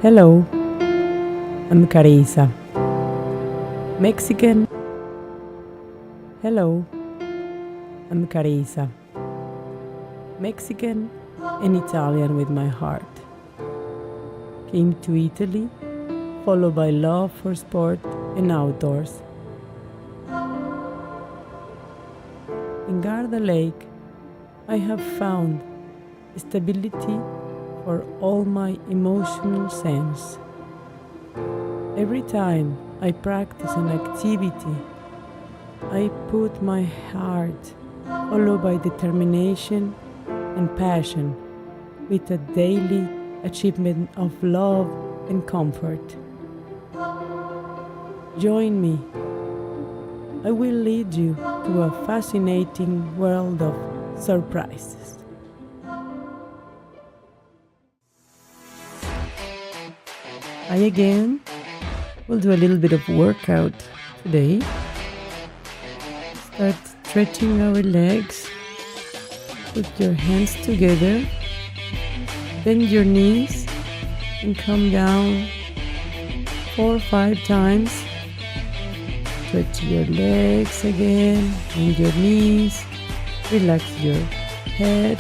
Hello, I'm Carissa. Mexican. Hello, I'm Carissa. Mexican and Italian with my heart. Came to Italy, followed by love for sport and outdoors. In Garda Lake, I have found stability for all my emotional sense. Every time I practice an activity, I put my heart, followed by determination and passion, with a daily achievement of love and comfort. Join me. I will lead you to a fascinating world of surprises. I again will do a little bit of workout today. Start stretching our legs. Put your hands together. Bend your knees and come down 4 or 5 times. Stretch your legs again, bend your knees, relax your head,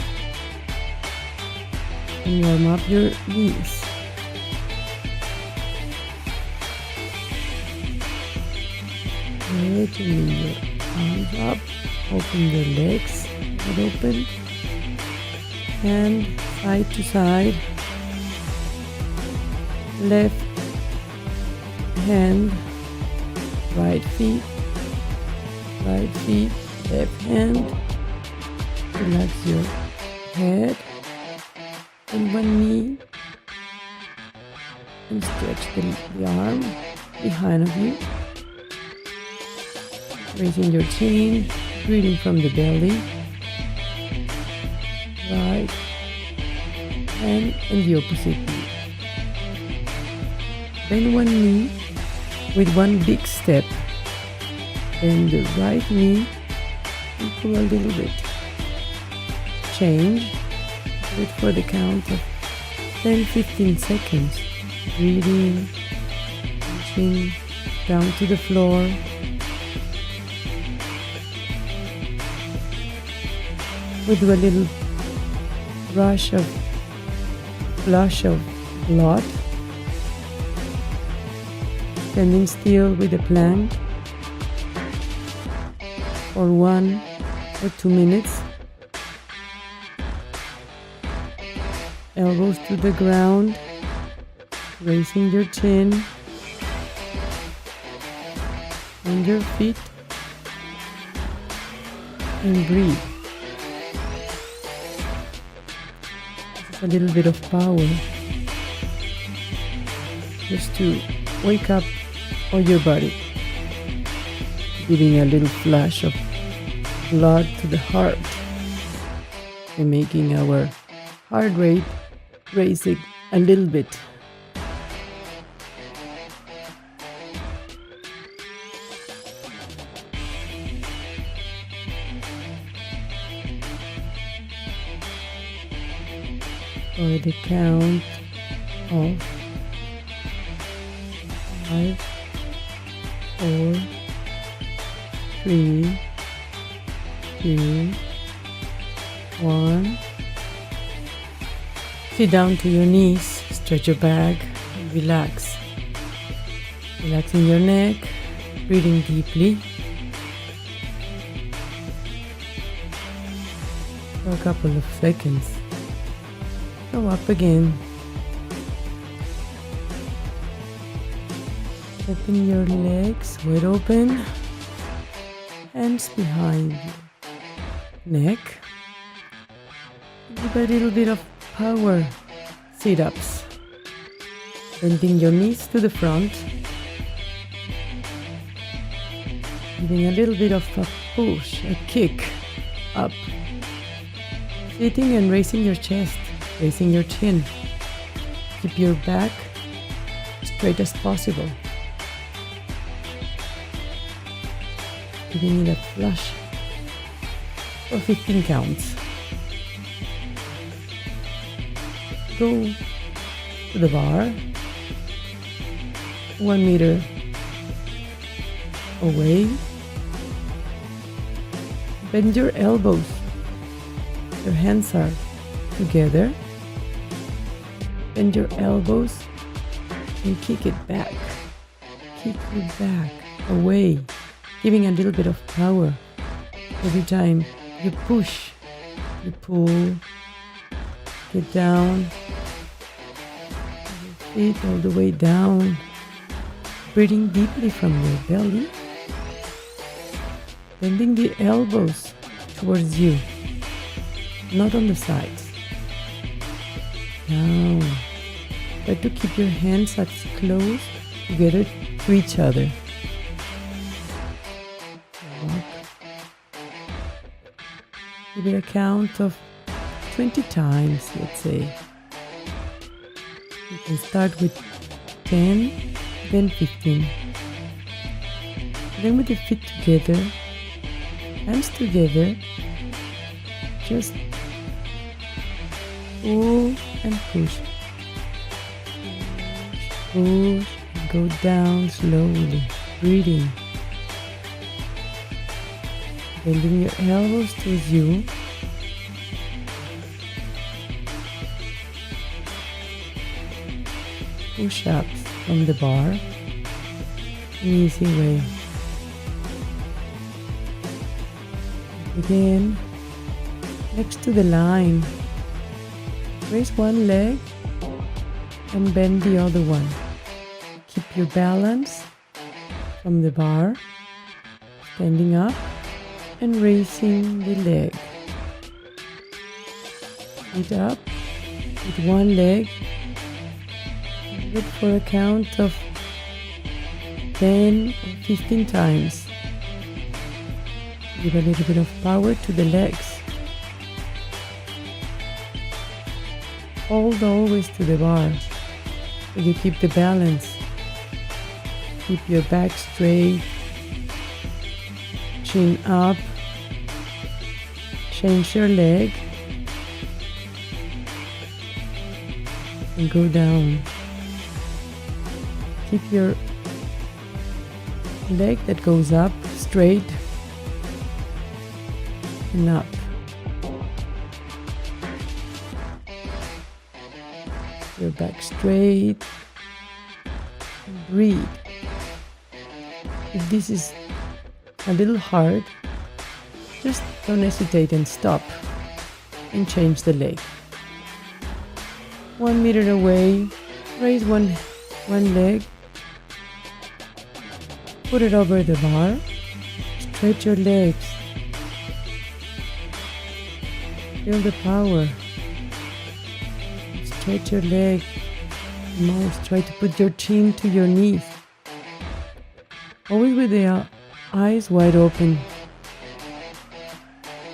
and warm up your knees. Good, and your arms up, open your legs, wide open, hand side to side, left hand, right feet, left hand. Relax your head and one knee, and stretch the arm behind of you. Raising your chin, breathing from the belly. Right hand and the opposite knee. Bend one knee with one big step. Bend the right knee and pull a little bit. Change. Wait for the count of 10-15 seconds. Breathing, reaching down to the floor. We do a little flush of blood. Standing still with a plank for 1 or 2 minutes. Elbows to the ground, raising your chin and your feet, and breathe. A little bit of power just to wake up all your body, giving a little flash of blood to the heart and making our heart rate raising a little bit. For the count of 5, 4, 3, 2, 1. Sit down to your knees, stretch your back, and relax. Relaxing your neck, breathing deeply. For a couple of seconds. Go up again. Open your legs wide open. Hands behind your neck. Give a little bit of power sit-ups. Bending your knees to the front. Giving a little bit of a push, a kick up. Sitting and raising your chest. Raising your chin. Keep your back straight as possible. Giving it a flush for 15 counts. Go to the bar, 1 meter away. Bend your elbows. Your hands are together. Bend your elbows and kick it back. Kick it back, away, giving a little bit of power. Every time you push, you pull, get down, your feet all the way down. Breathing deeply from your belly. Bending the elbows towards you, not on the sides. Down. Try to keep your hands as close together to each other. Walk. Give it a count of 20 times, let's say. You can start with 10, then 15. Then with the feet together, hands together, just pull and push. Push and go down slowly, breathing. Bending your elbows towards you. Push-ups from the bar, an easy way. Again, next to the line, raise one leg and bend the other one. Keep your balance from the bar, standing up and raising the leg. Feet up with one leg. Good for a count of 10 or 15 times. Give a little bit of power to the legs. Hold always to the bar so you keep the balance. Keep your back straight, chin up, change your leg and go down. Keep your leg that goes up straight and up. Your back straight. Breathe. If this is a little hard, just don't hesitate and stop and change the leg. 1 meter away, raise one leg. Put it over the bar. Stretch your legs. Feel the power. Stretch your leg. Most try to put your chin to your knees. Always with the eyes wide open.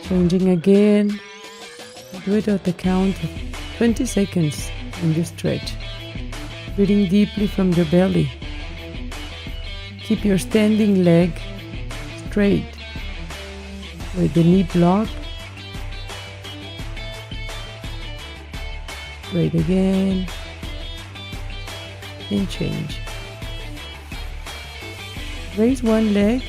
Changing again. Do it at the count of 20 seconds when you stretch. Breathing deeply from your belly. Keep your standing leg straight with the knee block. Straight again. And change. Raise one leg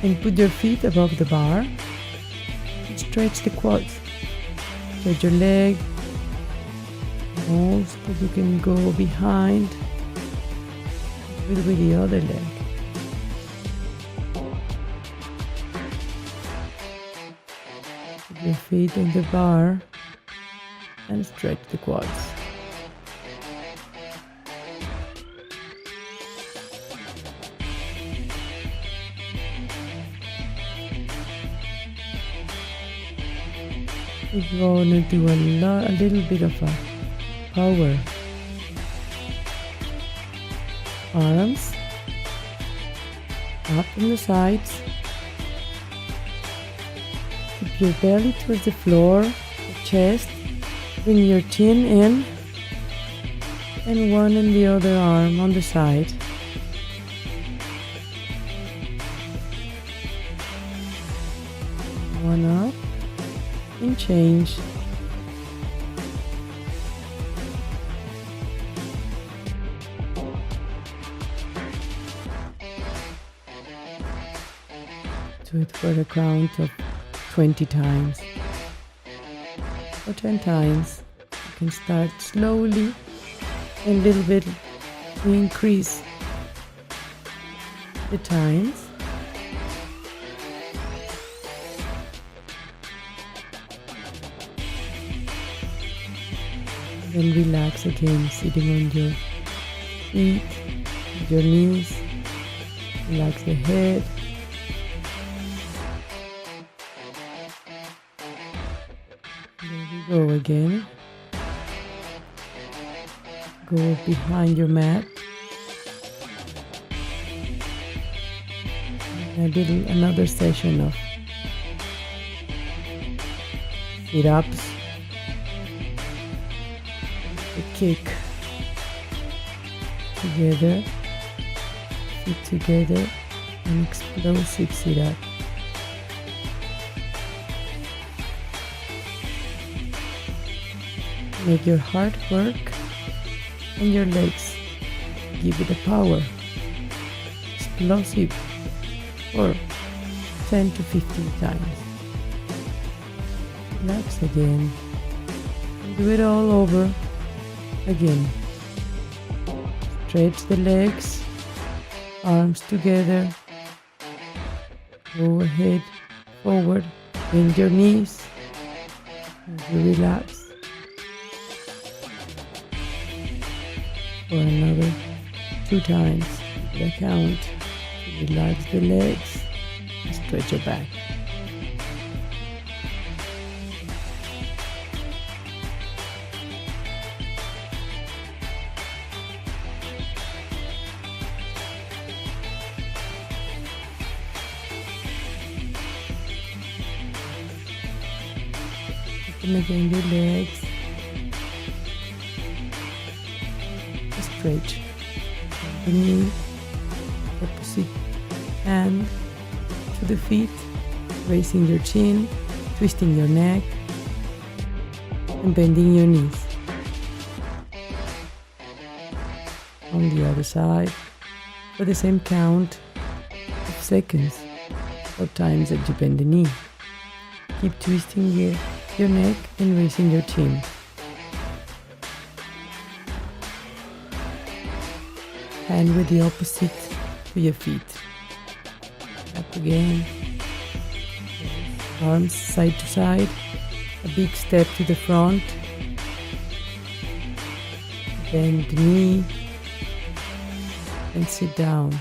and put your feet above the bar. And stretch the quads. Stretch your leg. Most that you can go behind with the other leg. Put your feet on the bar and stretch the quads. We're going to do a little bit of a power. Arms up on the sides. Keep your belly towards the floor, the chest. Bring your chin in and one and the other arm on the side. One up and change. it for a count of 20 times or 10 times. You can start slowly and a little bit increase the times. Then relax again, sitting on your feet, your knees. Relax the head. There we go again. Go behind your mat. And another session of sit-ups. The kick together. Feet together. An explosive sit-up. Make your heart work and your legs. Give it the power. Explosive for 10 to 15 times. Relax again. Do it all over again. Stretch the legs, arms together. Go ahead, forward, bend your knees. And you relax. For another 2 times. The count. Relax the legs and stretch your back. Open again your legs. Stretch the knee, opposite hand to the feet, raising your chin, twisting your neck, and bending your knees. On the other side, for the same count of seconds or times that you bend the knee. Keep twisting your neck and raising your chin. Hand with the opposite to your feet. Up again. Arms side to side. A big step to the front. Bend the knee. And sit down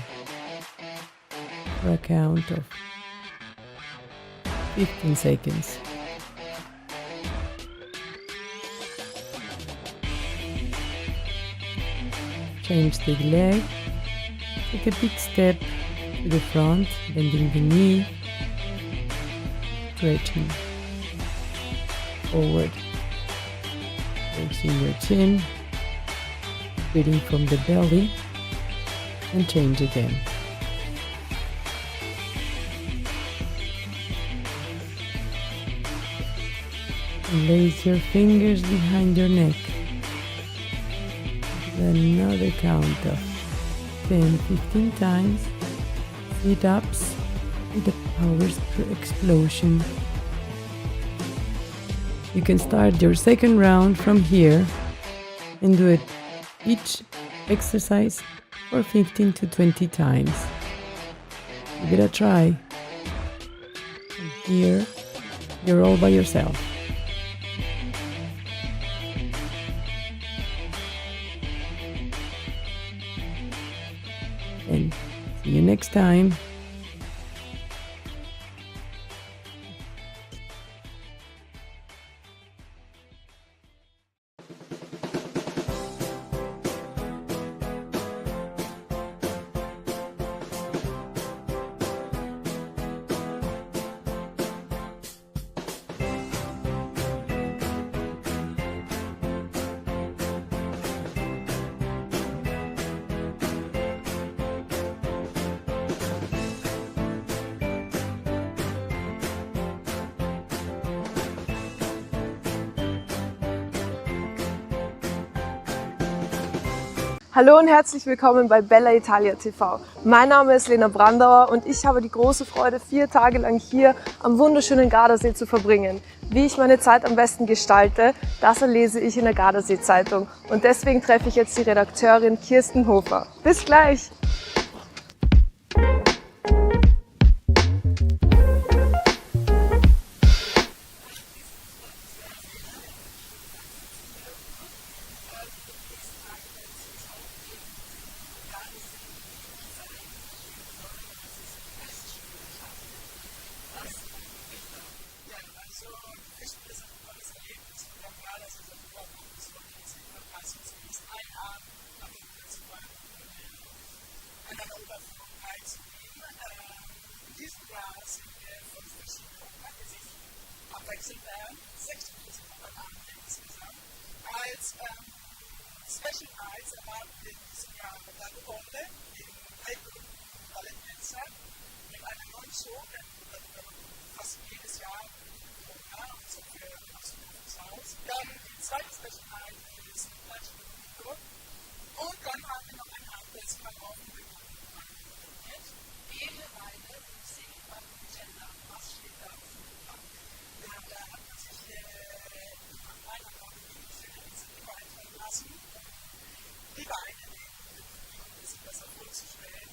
for a count of 15 seconds. Change the leg, take a big step to the front, bending the knee, stretching forward, raising your chin, breathing from the belly, and change again. And place your fingers behind your neck. Another count of 10-15 times. Sit-ups with the power explosion. You can start your second round from here and do it each exercise for 15 to 20 times. Give it a try. And here you're all by yourself. And see you next time. Hallo und herzlich willkommen bei Bella Italia TV. Mein Name ist Lena Brandauer und ich habe die große Freude, 4 Tage lang hier am wunderschönen Gardasee zu verbringen. Wie ich meine Zeit am besten gestalte, das lese ich in der Gardasee-Zeitung. Und deswegen treffe ich jetzt die Redakteurin Kirsten Hofer. Bis gleich! Abwechselnd werden, 60 am Abend insgesamt. Als Special Eyes erwarten wir in diesem Jahr eine Runde im Heilbrunnen Balletttänzer mit einer neuen Show, denn wir fast jedes Jahr so für das Haus. Dann die zweite Special Eyes ist Deutsch und dann haben wir noch ein anderes Verkaufen bekommen. Jede Weile Musik von Gender. Was steht da auf dem Programm? Da hat man sich an meiner Initiative einfallen lassen. Die Weine, um das besser vorzustellen.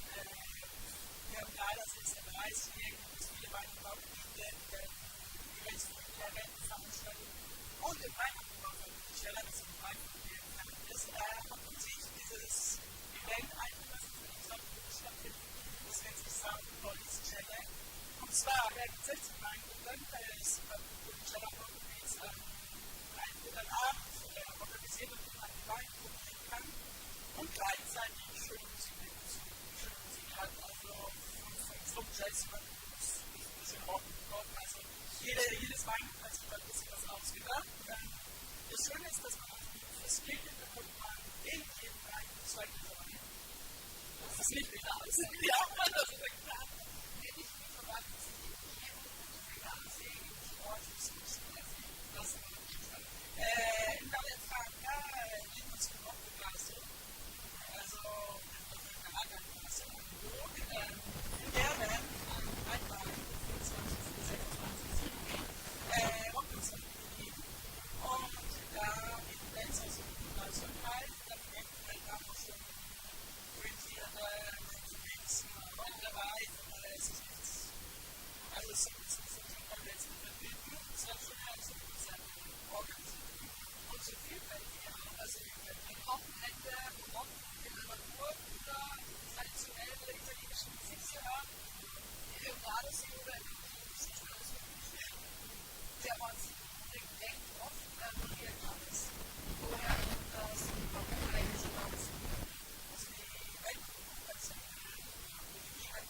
Wir haben leider sehr weiß, hier gibt es viele Weine und Baugebiete, die jetzt von der Rentenveranstaltung und im Weinanbau von Schiller, das im Weinprobieren ist, hat man sich dieses Event eingelassen für die Gesamtgruppe stattfinden. Das nennt sich Sound Challenge. Und zwar werden 16 Weingruppen, das Schiller Baugebiets einen guten Abend organisiert und man einen Wein probieren kann und gleichzeitig schöne Musik hat, also vom Jazzmann bis ein bisschen Rock. Also jedes Wein hat sich da ein bisschen was ausgedacht. Das Schöne ist, dass man das Geld bekommt man in jedem Wein 2 Gläser Wein. Das ist nicht wieder alles. Wie auch man das getan hat. Wenn ich mich verwandelt, dass ich jeden Gardasee im Sport das war in der Frage, wie man es noch begeistert. Also, eine Lagerklasse am Burg. In der werden einmal 25, 26, 27 Rockkonzerte gegeben. Und da die Bands aus dem Nationalpark, dann denken wir da noch schon Rentiere, Leute dabei, es ist nichts. Also, es ist ein komplett verbinden. Es hat schon so Konzerte organisiert. Und so viel bei dir, also ein Wochenende, Rock in der Natur oder traditionelle italienische Musik zu hören, im Gardasee oder im Musikstück. Der Ort denkt oft, wie er kam ist. Woher das Warum eigentlich hinaus? Also die Weltkonferenz, die hier,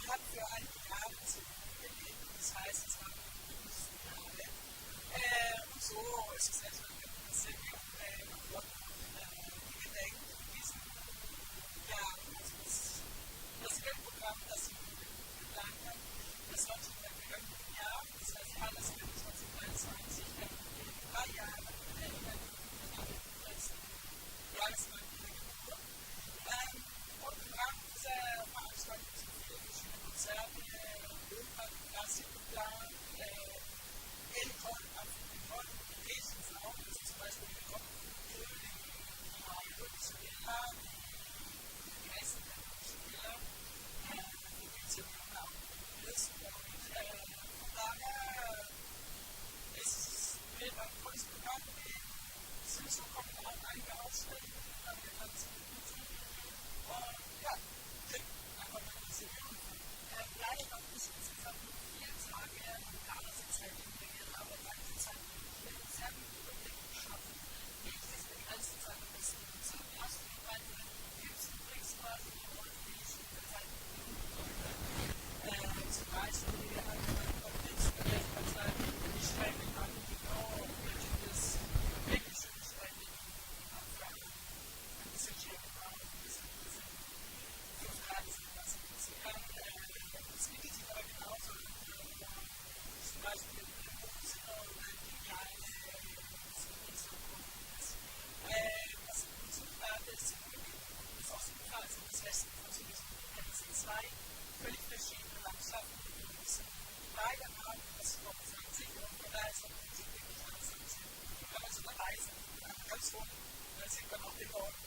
hat für einige Jahre gelebt. Das heißt, es war Jahre. Und so völlig verschiedene Landschaften begrüßen. Beide haben das Schloss an sich und von daher ist auch nicht wirklich alles an sich. Wenn man so eine Reise ganz vorne, dann sieht man auch den Ort.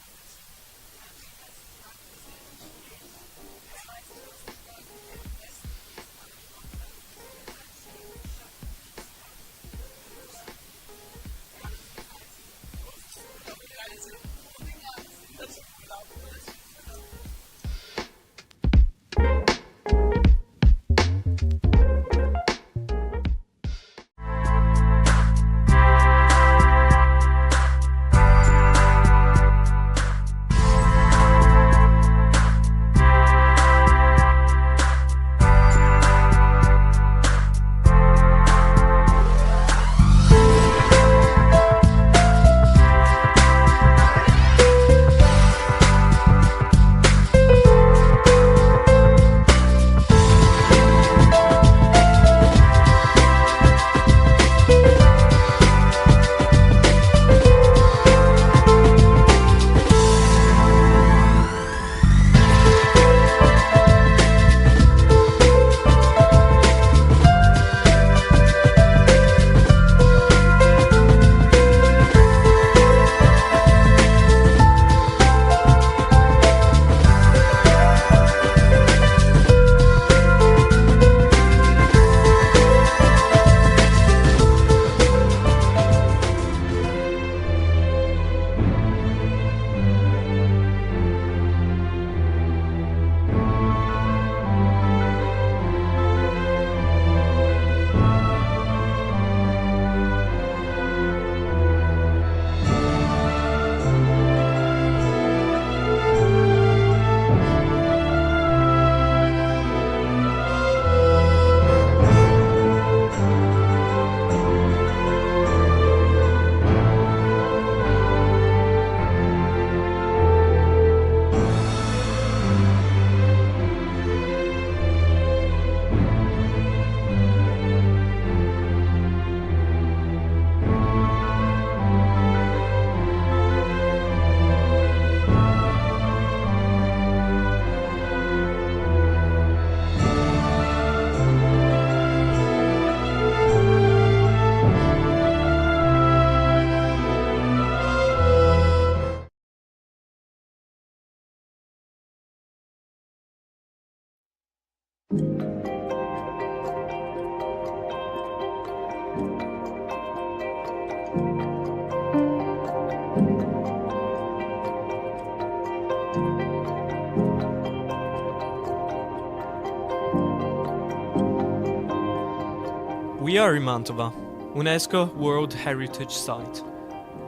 We are in Mantova, UNESCO World Heritage Site.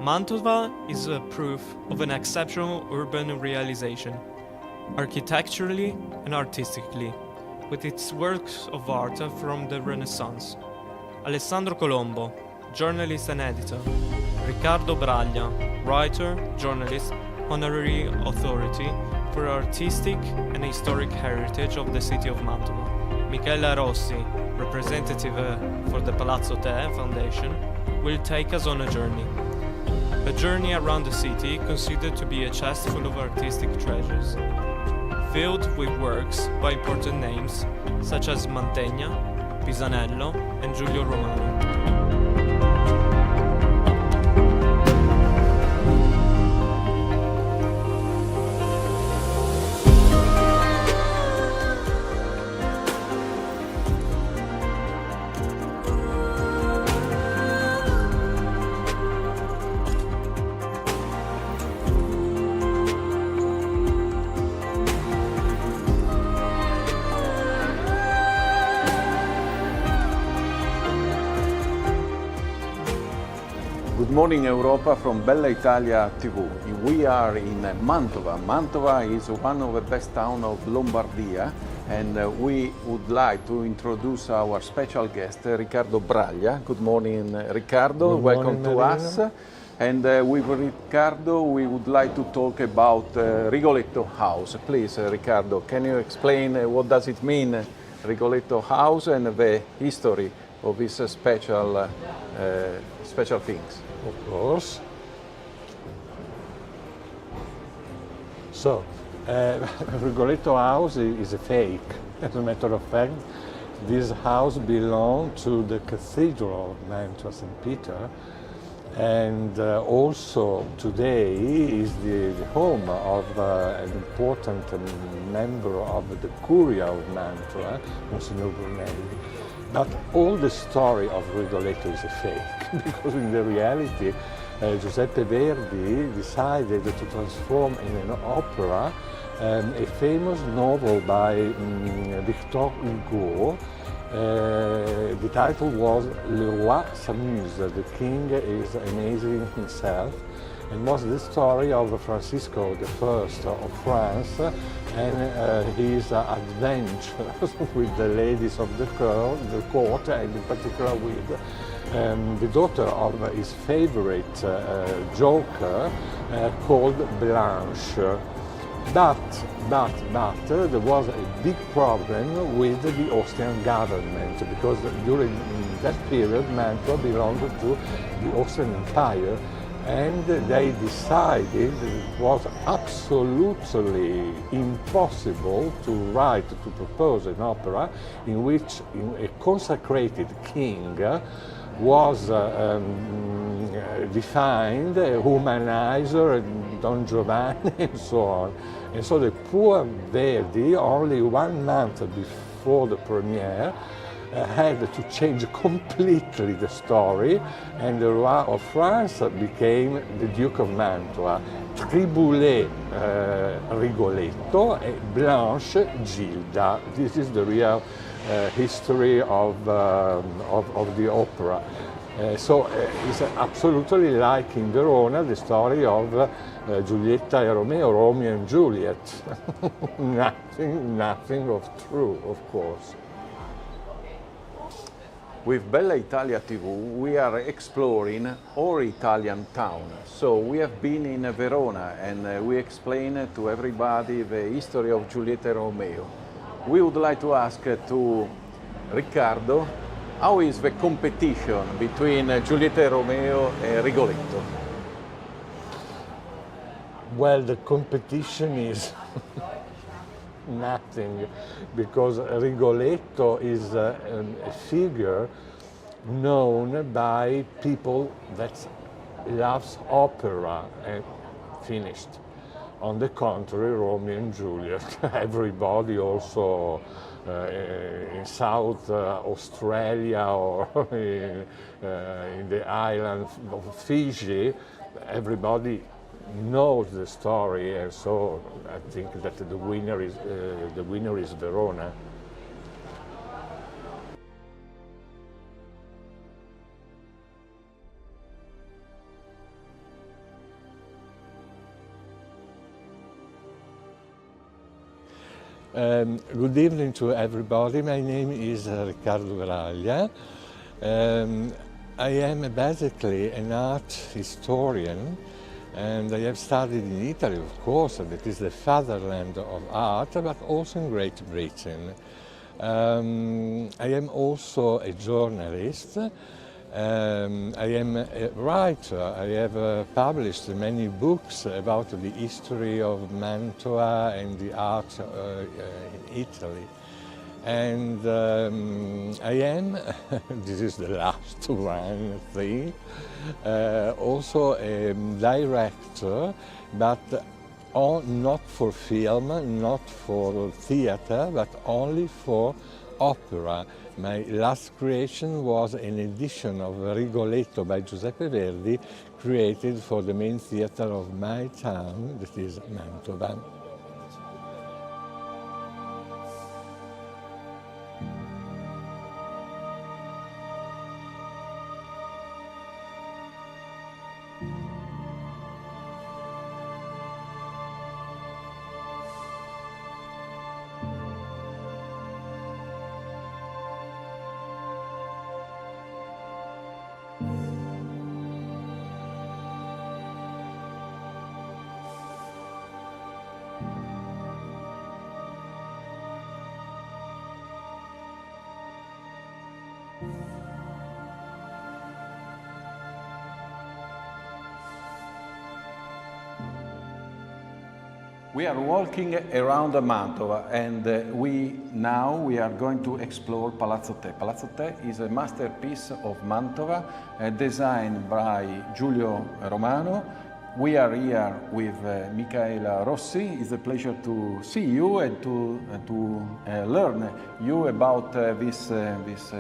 Mantova is a proof of an exceptional urban realization, architecturally and artistically, with its works of art from the Renaissance. Alessandro Colombo, journalist and editor. Riccardo Braglia, writer, journalist, honorary authority for artistic and historic heritage of the city of Mantova. Michela Rossi, representative for the Palazzo Te Foundation, will take us on a journey around the city considered to be a chest full of artistic treasures, filled with works by important names such as Mantegna, Pisanello and Giulio Romano. Good morning Europa from Bella Italia TV. We are in Mantova. Mantova is one of the best towns of Lombardia, and we would like to introduce our special guest, Riccardo Braglia. Good morning, Riccardo. Good Welcome morning, to us. And with Riccardo, we would like to talk about Rigoletto House. Please, Riccardo, can you explain what does it mean, Rigoletto House, and the history of this special things? Of course. So, Rigoletto House is a fake. As a matter of fact, this house belonged to the Cathedral of Mantua, St. Peter, and also today is the home of an important member of the Curia of Mantua, Monsignor Brunelli. But all the story of Rigoletto is a fake, because in the reality, Giuseppe Verdi decided to transform in an opera a famous novel by Victor Hugo. The title was Le Roi s'amuse, the king is amazing himself, and was the story of Francisco I of France and his adventures with the ladies of the court, and in particular with the daughter of his favorite joker called Blanche. But there was a big problem with the Austrian government, because during that period Mantua belonged to the Austrian Empire, and they decided it was absolutely impossible to propose an opera in which a consecrated king was defined, a humanizer, Don Giovanni, and so on. And so the poor Verdi, only 1 month before the premiere, had to change completely the story, and the Roi of France became the Duke of Mantua. Triboulet Rigoletto and Blanche Gilda. This is the real history of the opera. So it's absolutely like in Verona, the story of Giulietta and Romeo and Juliet. nothing of true, of course. With Bella Italia TV, we are exploring our Italian town. So we have been in Verona, and we explain to everybody the history of Giulietta and Romeo. We would like to ask to Riccardo, how is the competition between Giulietta and Romeo and Rigoletto? Well, the competition is nothing, because Rigoletto is a figure known by people that loves opera, and finished. On the contrary, Romeo and Juliet, everybody also in South Australia or in the island of Fiji, everybody knows the story, and so I think that the winner is Verona. Good evening to everybody. My name is Riccardo Graglia. I am basically an art historian, and I have studied in Italy, of course, and it is the fatherland of art, but also in Great Britain. I am also a journalist. I am a writer. I have published many books about the history of Mantua and the art in Italy. And I am, this is the last one thing, also a director, but not for film, not for theater, but only for opera. My last creation was an edition of Rigoletto by Giuseppe Verdi, created for the main theater of my town, that is Mantova. We are walking around Mantova, and now we are going to explore Palazzo Te. Palazzo Te is a masterpiece of Mantova, designed by Giulio Romano. We are here with Micaela Rossi. It's a pleasure to see you and to learn you about this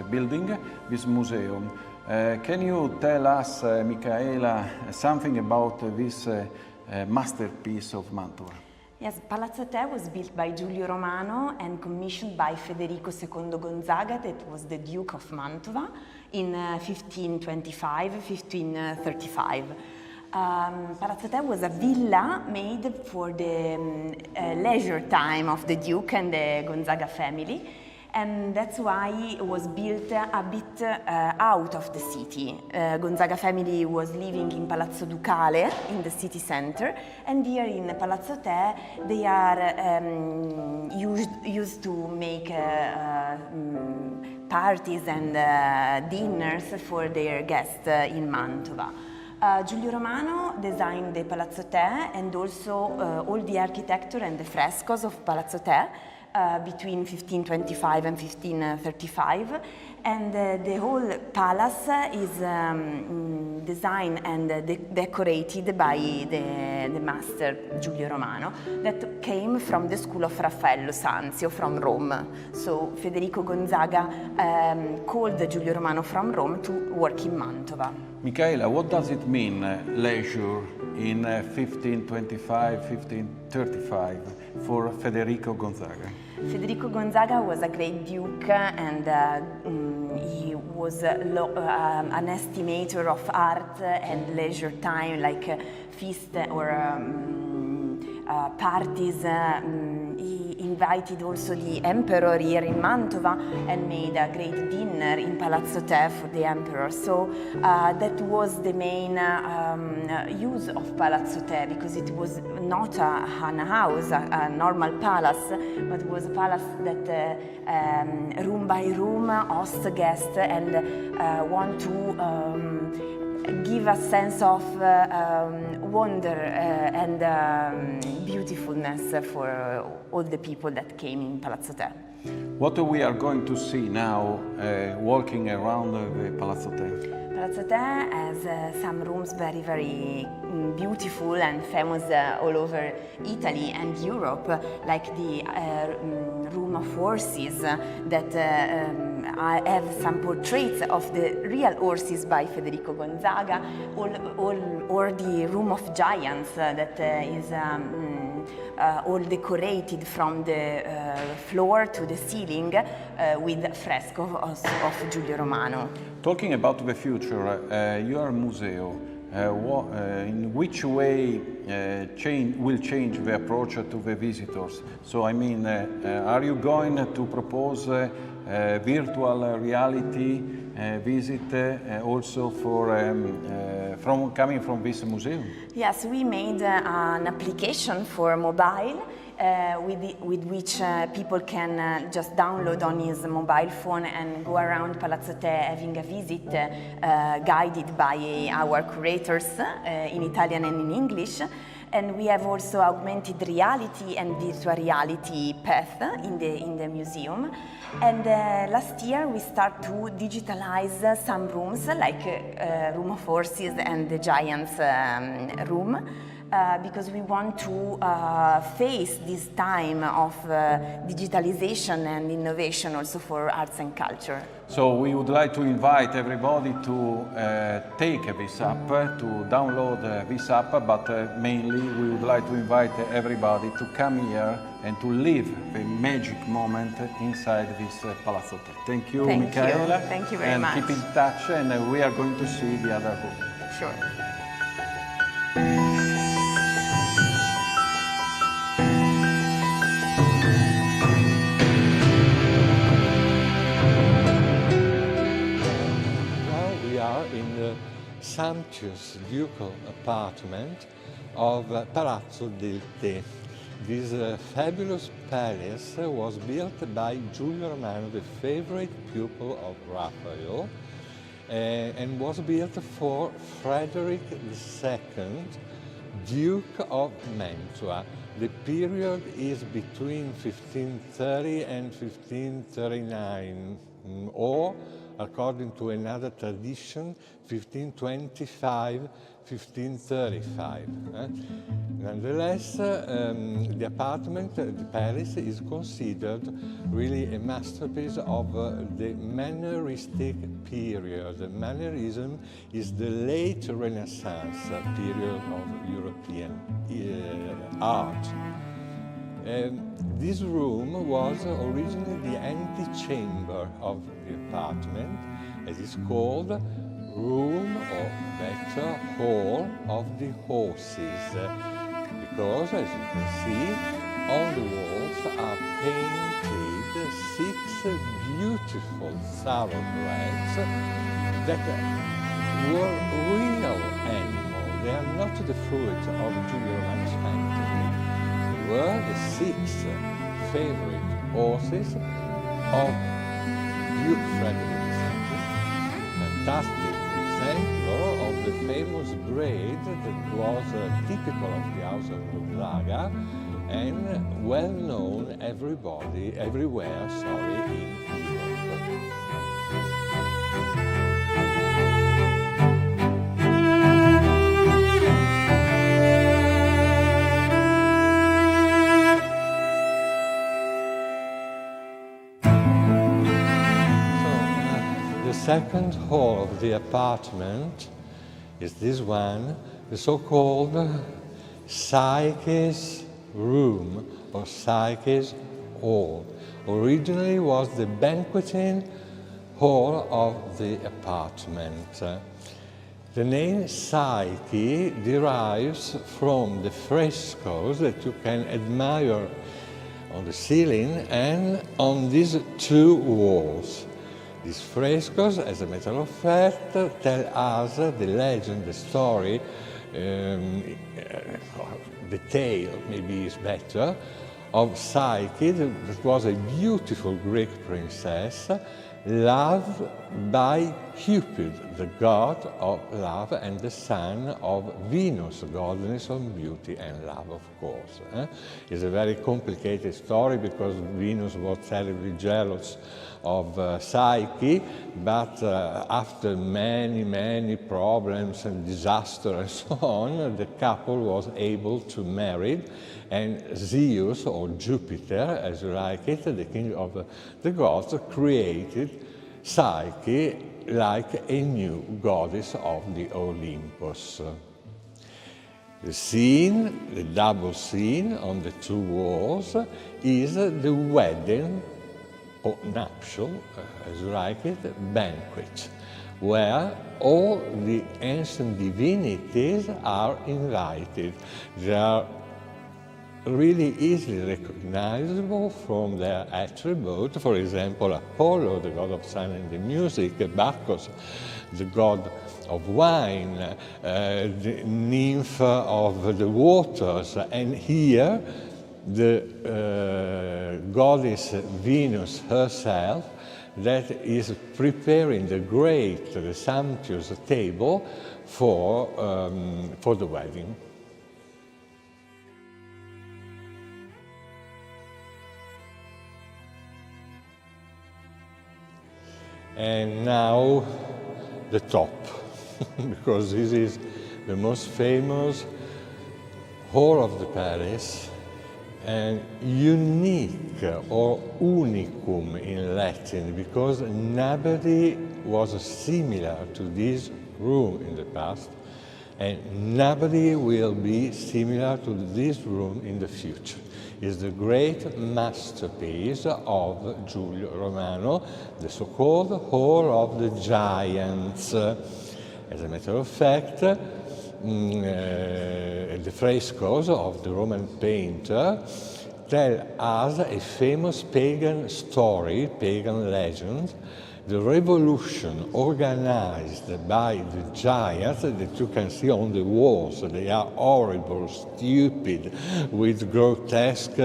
building, this museum. Can you tell us, Micaela, something about this masterpiece of Mantova? Yes, Palazzo Te was built by Giulio Romano and commissioned by Federico II Gonzaga, that was the Duke of Mantova, in 1535. Palazzo Te was a villa made for the leisure time of the Duke and the Gonzaga family, and that's why it was built a bit out of the city. Gonzaga family was living in Palazzo Ducale in the city center, and here in Palazzo Te they are used to make parties and dinners for their guests in Mantova. Giulio Romano designed the Palazzo Te and also all the architecture and the frescoes of Palazzo Te between 1525 and 1535, and the whole palace is designed and decorated by the master Giulio Romano, that came from the school of Raffaello Sanzio from Rome. So Federico Gonzaga called Giulio Romano from Rome to work in Mantova. Micaela, what does it mean, leisure, in 1525, 1535 for Federico Gonzaga? Federico Gonzaga was a great duke, and he was an estimator of art and leisure time, like feast or parties. He invited also the emperor here in Mantova and made a great dinner in Palazzo Te for the emperor. So that was the main use of Palazzo Te, because it was not a house, a normal palace, but it was a palace that room by room hosts guests and want to give a sense of wonder and beautifulness for all the people that came in Palazzo Te. What we are going to see now, walking around the Palazzo Te? Palazzo Te has some rooms very, very beautiful and famous all over Italy and Europe, like the room of horses that have some portraits of the real horses by Federico Gonzaga, or the room of giants that is all decorated from the floor to the ceiling with fresco of Giulio Romano. Talking about the future, your museum, in which way will change the approach to the visitors? So I mean, are you going to propose virtual reality visit also for coming from this museum? Yes, we made an application for mobile with which people can just download on his mobile phone and go around Palazzo Te having a visit guided by our curators in Italian and in English. And we have also augmented reality and virtual reality path in the museum. And last year we start to digitalize some rooms, like room of horses and the giants room, because we want to face this time of digitalization and innovation also for arts and culture. So we would like to invite everybody to take this app, to download this app, but mainly we would like to invite everybody to come here and to live the magic moment inside this Palazzo Te. Thank you, Micaela. Thank you very much. And keep in touch, and we are going to see the other room. Sure. In the sumptuous ducal apartment of Palazzo del Te. This fabulous palace was built by Giulio Romano, the favorite pupil of Raphael, and was built for Frederick II, Duke of Mantua. The period is between 1530 and 1539, or, according to another tradition, 1525, 1535. Nonetheless, the apartment, the Paris, is considered really a masterpiece of the Manneristic period. Mannerism is the late Renaissance period of European art. This room was originally the antechamber of the apartment, as it's called, room, or better, hall of the horses, because, as you can see, on the walls are painted 6 beautiful thoroughbreds that were real animals. They are not the fruit of Giulio Romano's fantasy. They were the 6 favorite horses of Duke Frederick II, fantastic example of the famous breed that was typical of the House of Gonzaga and well known everywhere, in Europe. The second hall of the apartment is this one, the so-called Psyche's room or Psyche's hall. Originally was the banqueting hall of the apartment. The name Psyche derives from the frescoes that you can admire on the ceiling and on these 2 walls. These frescoes, as a matter of fact, tell us the legend, the story, the tale maybe is better, of Psyche, that was a beautiful Greek princess, loved by Cupid, the god of love and the son of Venus, goddess of beauty and love, of course. It's a very complicated story because Venus was terribly jealous of Psyche, but after many problems and disaster and so on, the couple was able to marry, and Zeus, or Jupiter, as you like it, the king of the gods, created Psyche like a new goddess of the Olympus. The scene, the double scene on the 2 walls, is the wedding or nuptial, as you like it, banquet, where all the ancient divinities are invited. They are really easily recognizable from their attribute. For example, Apollo, the god of sun and the music, Bacchus, the god of wine, the nymph of the waters, and here the goddess Venus herself that is preparing the great, the sumptuous table for the wedding. And now the top, because this is the most famous hall of the Paris and unique or unicum in Latin, because nobody was similar to this room in the past and nobody will be similar to this room in the future. Is the great masterpiece of Giulio Romano, the so-called Hall of the Giants. As a matter of fact, the frescoes of the Roman painter tell us a famous pagan story, pagan legend, the revolution organized by the giants that you can see on the walls. They are horrible, stupid, with grotesque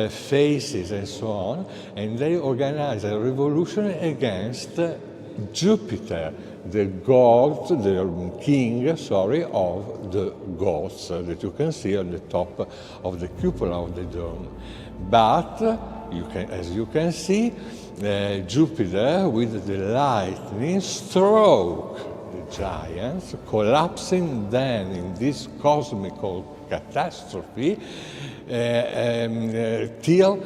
faces and so on. And they organized a revolution against Jupiter, the god, the king, of the gods that you can see on the top of the cupola of the dome. But, as you can see, Jupiter, with the lightning, struck the giants, collapsing then in this cosmical catastrophe till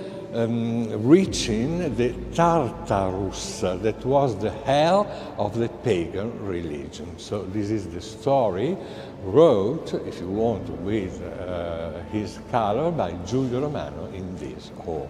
reaching the Tartarus, that was the hell of the pagan religion. So this is the story wrote, if you want, with his color by Giulio Romano in this hall.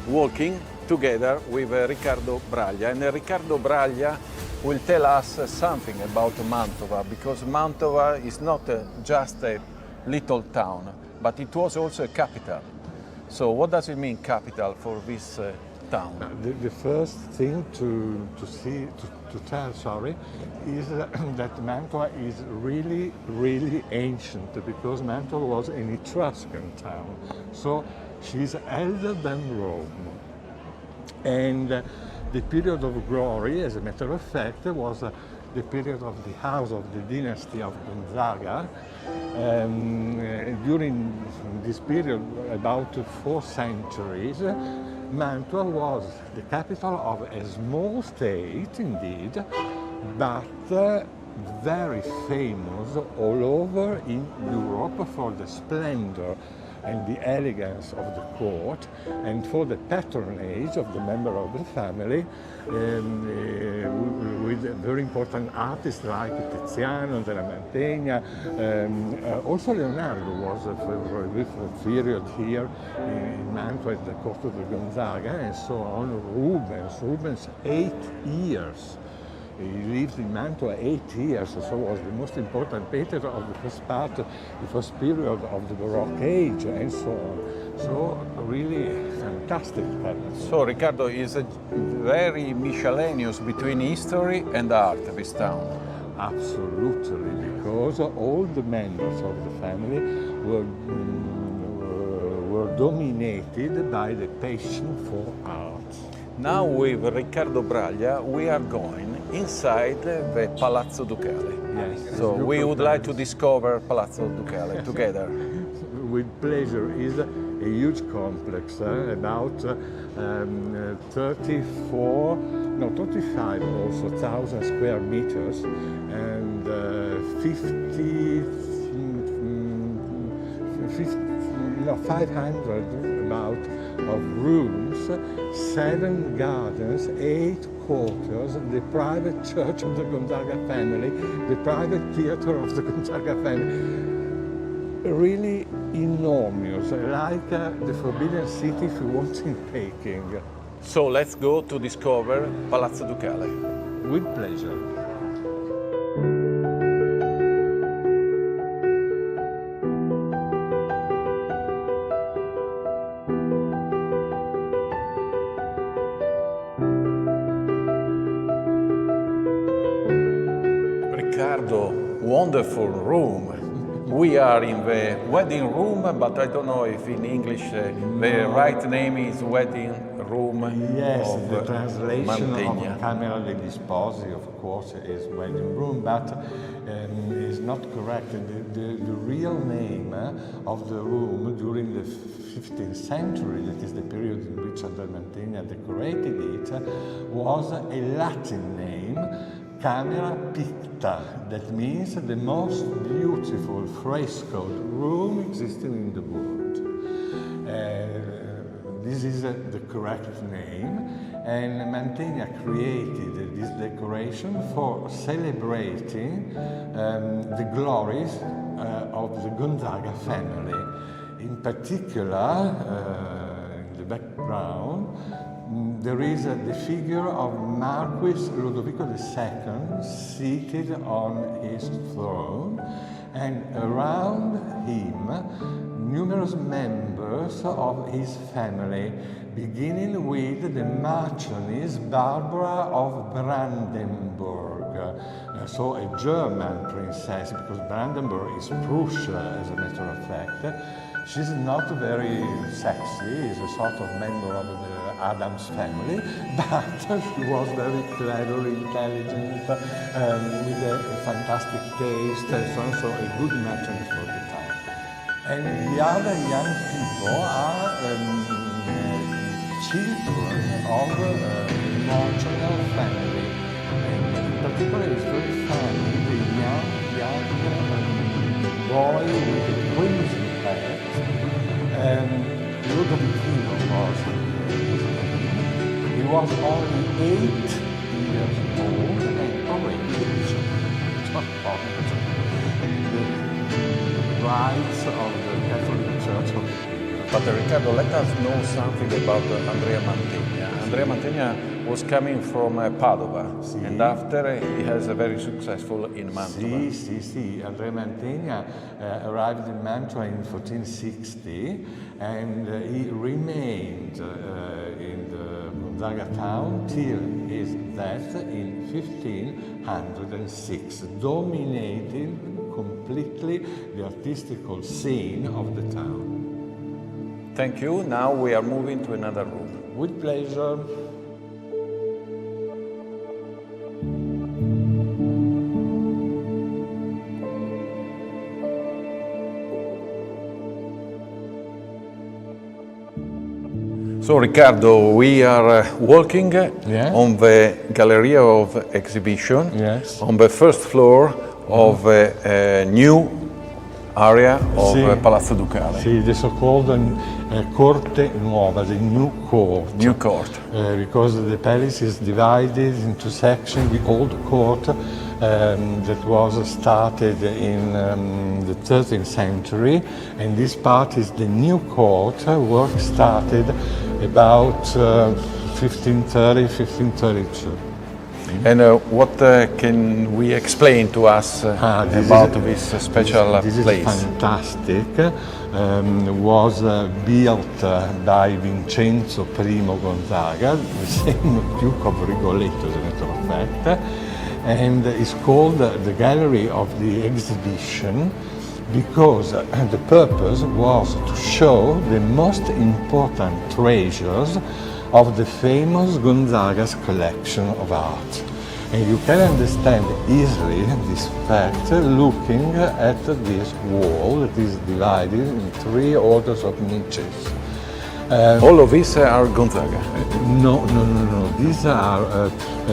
Walking together with Riccardo Braglia, and Riccardo Braglia will tell us something about Mantova, because Mantova is not just a little town, but it was also a capital. So what does it mean, capital, for this town? The first thing to tell, is that Mantova is really, really ancient, because Mantova was an Etruscan town. So she's elder than Rome. And the period of glory, as a matter of fact, was the period of the house of the dynasty of Gonzaga. During this period, about 4 centuries, Mantua was the capital of a small state, indeed, but very famous all over in Europe for the splendor and the elegance of the court, and for the patronage of the member of the family, with very important artists like Tiziano, della Mantegna. Also Leonardo was for a brief period here in Mantua at the court of the Gonzaga, and so on. Rubens 8 years. He lived in Mantua 8 years, so was the most important painter of the first period of the Baroque age, and so on. So really fantastic palace. So Riccardo, is very miscellaneous between history and art, this town. Absolutely, because all the members of the family were dominated by the passion for art. Now with Riccardo Braglia we are going inside the Palazzo Ducale. Yes. So we would like to discover Palazzo Ducale together. With pleasure. Is a huge complex, about 35,000 square meters, and 500 about of rooms, 7 gardens, 8 quarters, the private church of the Gonzaga family, the private theater of the Gonzaga family. Really enormous, like the Forbidden City if you want in Peking. So let's go to discover Palazzo Ducale. With pleasure. Riccardo, wonderful room. We are in the wedding room, but I don't know if in English the right name is wedding room. Yes, of the translation Mantegna. of Camera degli Sposi, of course, is wedding room, but is not correct. The real name of the room during the 15th century, that is the period in which Andrea Mantegna decorated it, was a Latin name, Camera Picta, that means the most beautiful frescoed room existing in the world. This is the correct name, and Mantegna created this decoration for celebrating the glories of the Gonzaga family. In particular, in the background, there is the figure of Marquis Ludovico II seated on his throne, and around him numerous members of his family, beginning with the Marchioness Barbara of Brandenburg, so a German princess, because Brandenburg is Prussia, as a matter of fact. She's not very sexy, is a sort of member of the Adams family, but she was very clever, intelligent, with a fantastic taste, and so a good matching for the time. And the other young people are children of marginal family. And in particular, it's very funny, the young boy with the crimson hat, Ludovicino was. He was only 8 years old and already reached the rights of the Catholic Church of the period. But Riccardo, let us know something about Andrea Mantegna. Andrea Mantegna was coming from Padova, and after he has a very successful in Mantova. Sì. Andrea Mantegna arrived in Mantua in 1460, and he remained in the Gonzaga town till his death in 1506, dominating completely the artistical scene of the town. Thank you. Now we are moving to another room. With pleasure. So Riccardo, we are walking on the Galleria of Exhibition, on the first floor of a new area of Palazzo Ducale. Sì, the so-called Corte Nuova, the new court. New court. Because the palace is divided into sections. The old court that was started in the 13th century, and this part is the new court. Work started about 1530, 1532. And what can we explain to us about this special place? This is fantastic. Was built by Vincenzo I Gonzaga, the same Duke of Rigoletto, as a matter of fact, and it's called the Gallery of the Exhibition because the purpose was to show the most important treasures of the famous Gonzaga's collection of art. And you can understand easily this fact looking at this wall that is divided in 3 orders of niches. All of these are Gonzaga? No. These are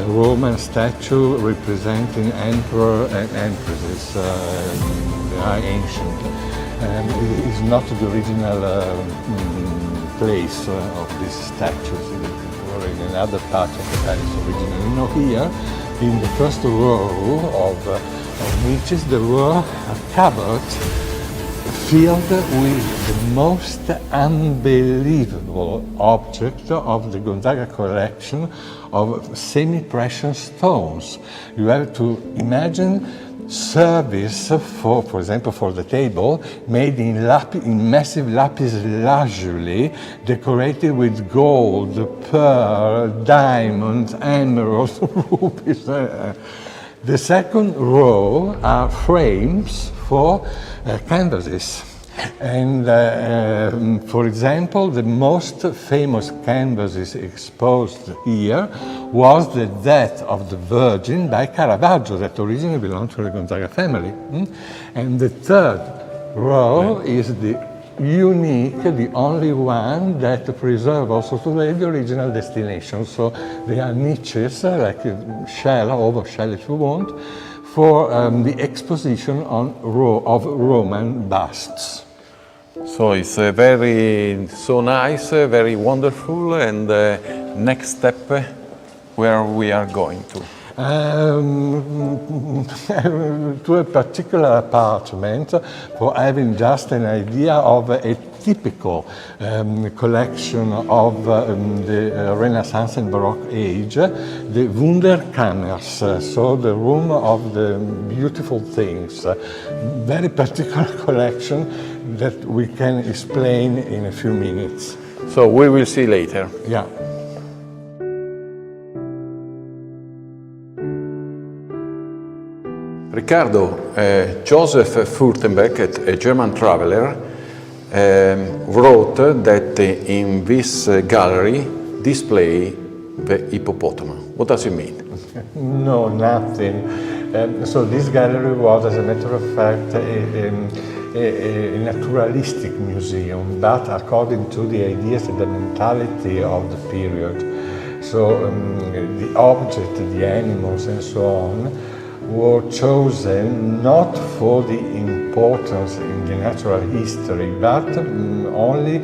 Roman statues representing emperor and empresses. They are ancient. It is not the original place of these statues. They were in another part of the palace originally. No, here, in the first row of niches, there were a cupboard filled with the most unbelievable object of the Gonzaga collection of semi-precious stones. You have to imagine service for example, for the table, made in massive lapis lazuli, decorated with gold, pearl, diamonds, emeralds, rubies. The second row are frames for canvases. And for example, the most famous canvases exposed here was the Death of the Virgin by Caravaggio, that originally belonged to the Gonzaga family. And the third row is the unique, the only one that preserves also today the original destination. So they are niches, like a shell, oval shell if you want, for the exposition of Roman busts. So it's so nice, very wonderful. And next step, where we are going to? To a particular apartment for having just an idea of a typical collection of the Renaissance and Baroque age, the Wunderkammers, so the room of the beautiful things. Very particular collection that we can explain in a few minutes. So we will see later. Yeah. Riccardo, Joseph Furtenberg, a German traveler, wrote that in this gallery display the hippopotamus. What does it mean? No, nothing. So this gallery was, as a matter of fact, a naturalistic museum, but according to the ideas and the mentality of the period. So the object, the animals and so on, were chosen not for the importance in the natural history, but only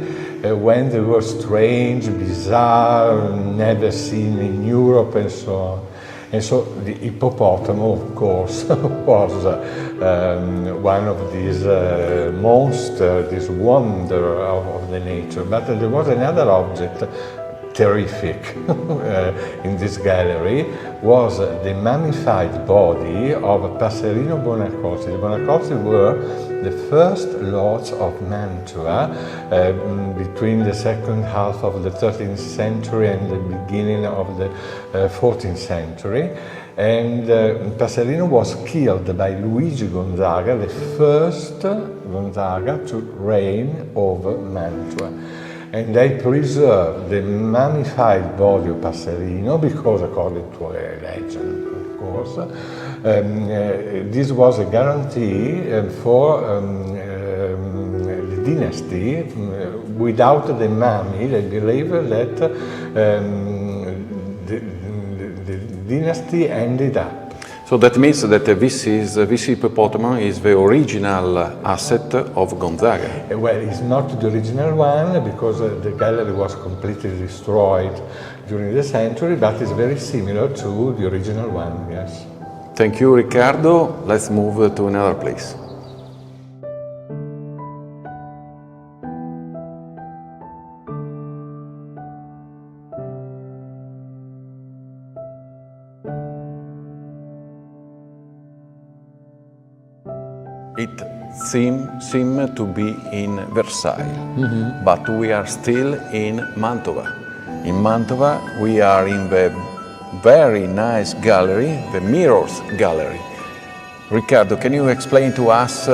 when they were strange, bizarre, never seen in Europe and so on. And so the hippopotamus, of course, was one of these monsters, this wonder of the nature. But there was another object terrific in this gallery, was the mummified body of Passerino Buonaccorsi. The Buonaccorsi were the first lords of Mantua between the second half of the 13th century and the beginning of the 14th century. And Passerino was killed by Luigi Gonzaga, the first Gonzaga to reign over Mantua. And they preserved the mummified body of Passerino because, according to a legend, of course, this was a guarantee for the dynasty. Without the mummy, they believe that the dynasty ended up. So that means that this hippopotamus is the original asset of Gonzaga. Well, it's not the original one because the gallery was completely destroyed during the century, but it's very similar to the original one, yes. Thank you, Riccardo. Let's move to another place. It seems to be in Versailles, but we are still in Mantova. In Mantova, we are in the very nice gallery, the Mirrors Gallery. Riccardo, can you explain to us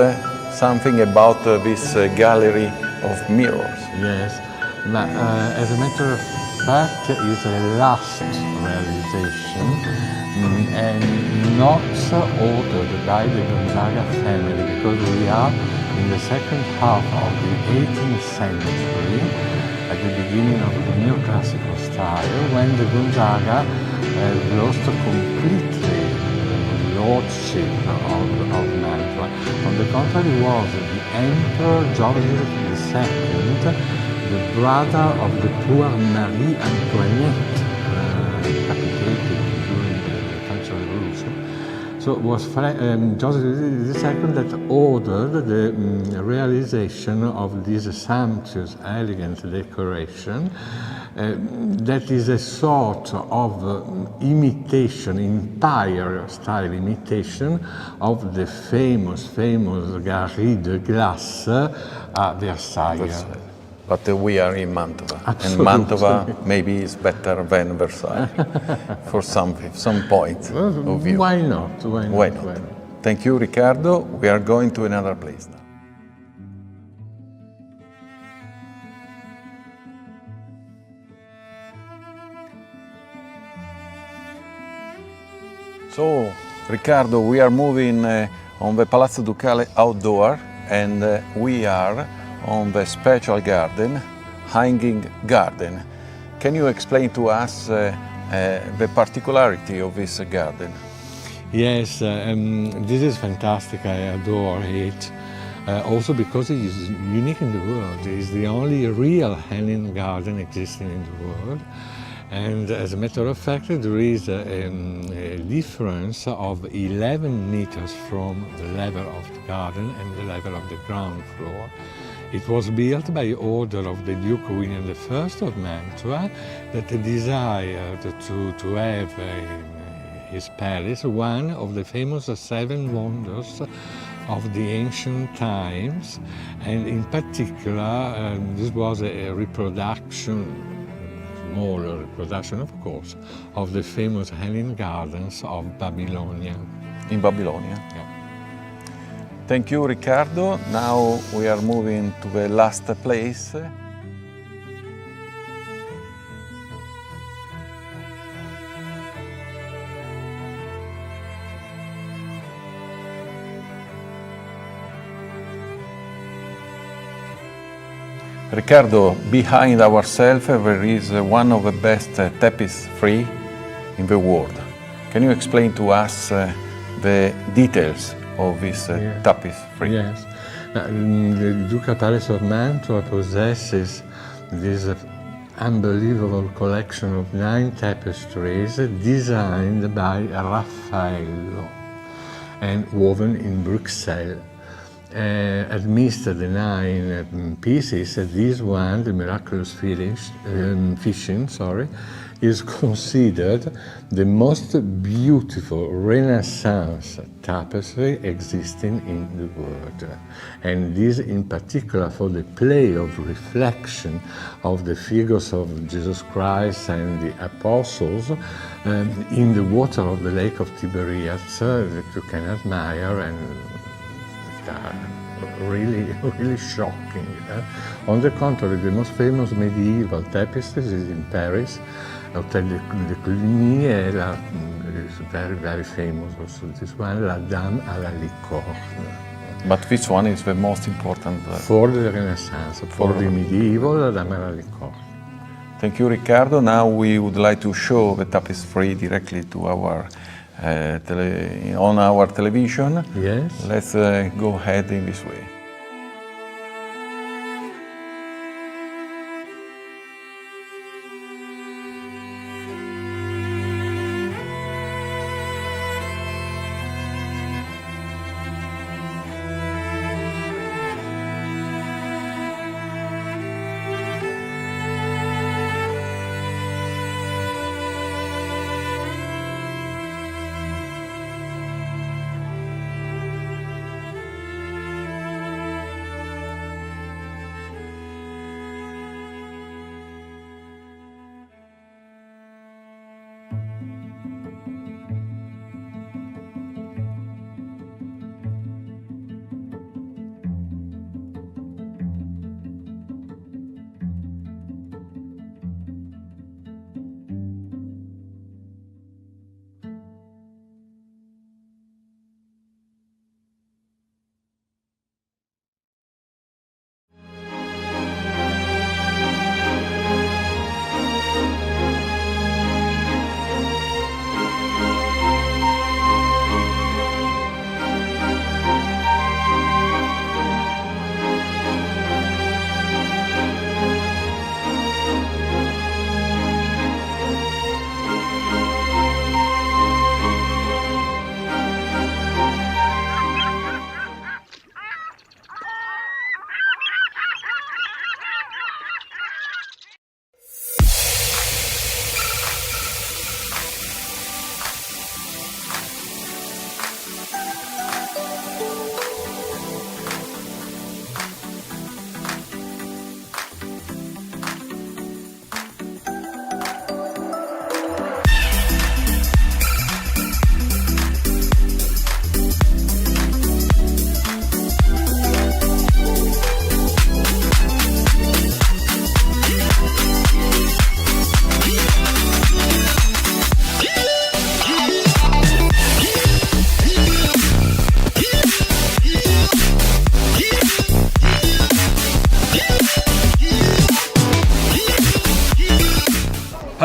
something about this gallery of mirrors? Yes, but as a matter of fact, it's a last realization and not ordered by the Gonzaga family, because we are in the second half of the 18th century, at the beginning of the neoclassical style, when the Gonzaga lost completely the lordship of Mantua. On the contrary, was the Emperor George II, the brother of the poor Marie Antoinette, decapitated during the French Revolution. So it was Joseph II that ordered the realization of this sumptuous, elegant decoration that is a sort of imitation, empire style imitation of the famous Galerie de Glace at Versailles. But we are in Mantova, Absolutely. and Mantova maybe is better than Versailles for some point of view. Why not? Why not? Thank you, Riccardo. We are going to another place now. So, Riccardo, we are moving on the Palazzo Ducale outdoor, and we are on the special garden, hanging garden. Can you explain to us the particularity of this garden? Yes, this is fantastic. I adore it. Also because it is unique in the world. It is the only real hanging garden existing in the world. And as a matter of fact, there is a difference of 11 meters from the level of the garden and the level of the ground floor. It was built by order of the Duke William I of Mantua, that desired to have in his palace one of the famous seven wonders of the ancient times, and in particular this was a reproduction, smaller reproduction of course, of the famous Hanging Gardens of Babylonia. In Babylonia. Yeah. Thank you, Riccardo. Now we are moving to the last place. Riccardo, behind ourselves there is one of the best tapestry in the world. Can you explain to us the details of this tapestry? Yes. The Ducal Palace of Mantua possesses this unbelievable collection of 9 tapestries designed by Raffaello and woven in Bruxelles. Amidst the 9 pieces, this one, the Miraculous Fishing, is considered the most beautiful Renaissance tapestry existing in the world. And this in particular for the play of reflection of the figures of Jesus Christ and the apostles in the water of the Lake of Tiberias that you can admire and really shocking. On the contrary, the most famous medieval tapestry is in Paris. Hotel de Cluny is very famous also. This one, La Dame à la Licorne. But this one is the most important. For the Renaissance, for the medieval, La Dame à la Licorne. Thank you, Riccardo. Now we would like to show the tapestry directly to our on our television. Yes. Let's go ahead in this way.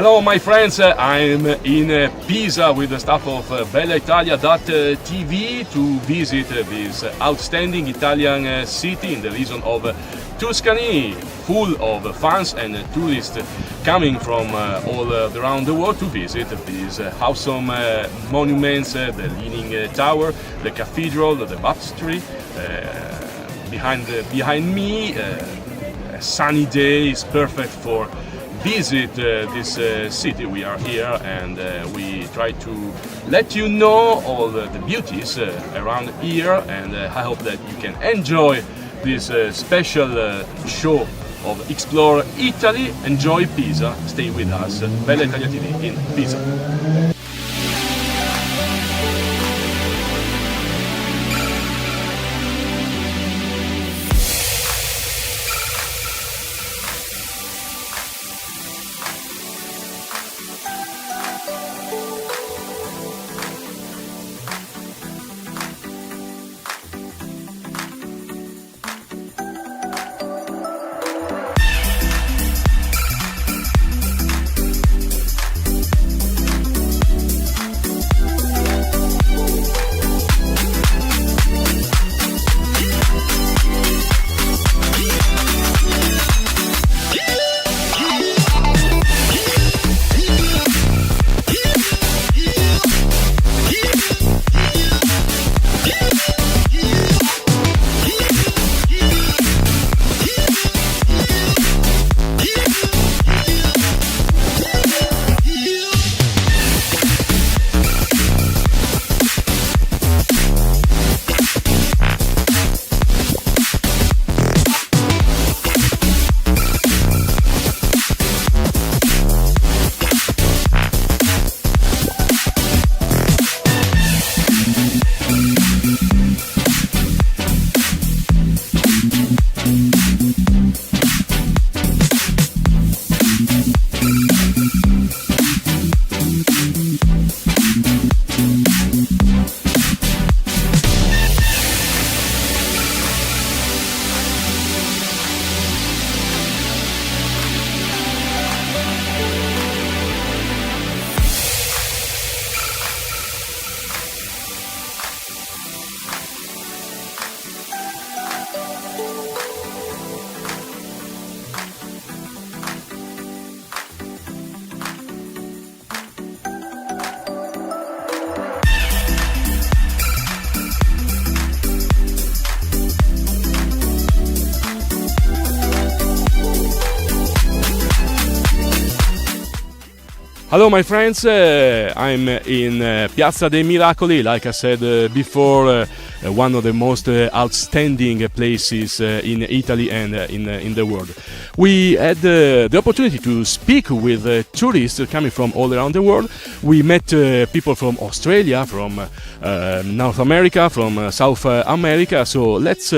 Hello my friends, I'm in Pisa with the staff of BellaItalia.tv to visit this outstanding Italian city in the region of Tuscany, full of fans and tourists coming from all around the world to visit these awesome monuments, the Leaning Tower, the cathedral, the baptistry. Behind me, a sunny day is perfect for visit this city. We are here and we try to let you know all the beauties around here, and I hope that you can enjoy this special show of Explore Italy. Enjoy Pisa, stay with us, Bella Italia TV in Pisa. Hello my friends, I'm in Piazza dei Miracoli, like I said before, one of the most outstanding places in Italy and in the world. We had the opportunity to speak with tourists coming from all around the world. We met people from Australia, from North America, from South America, so let's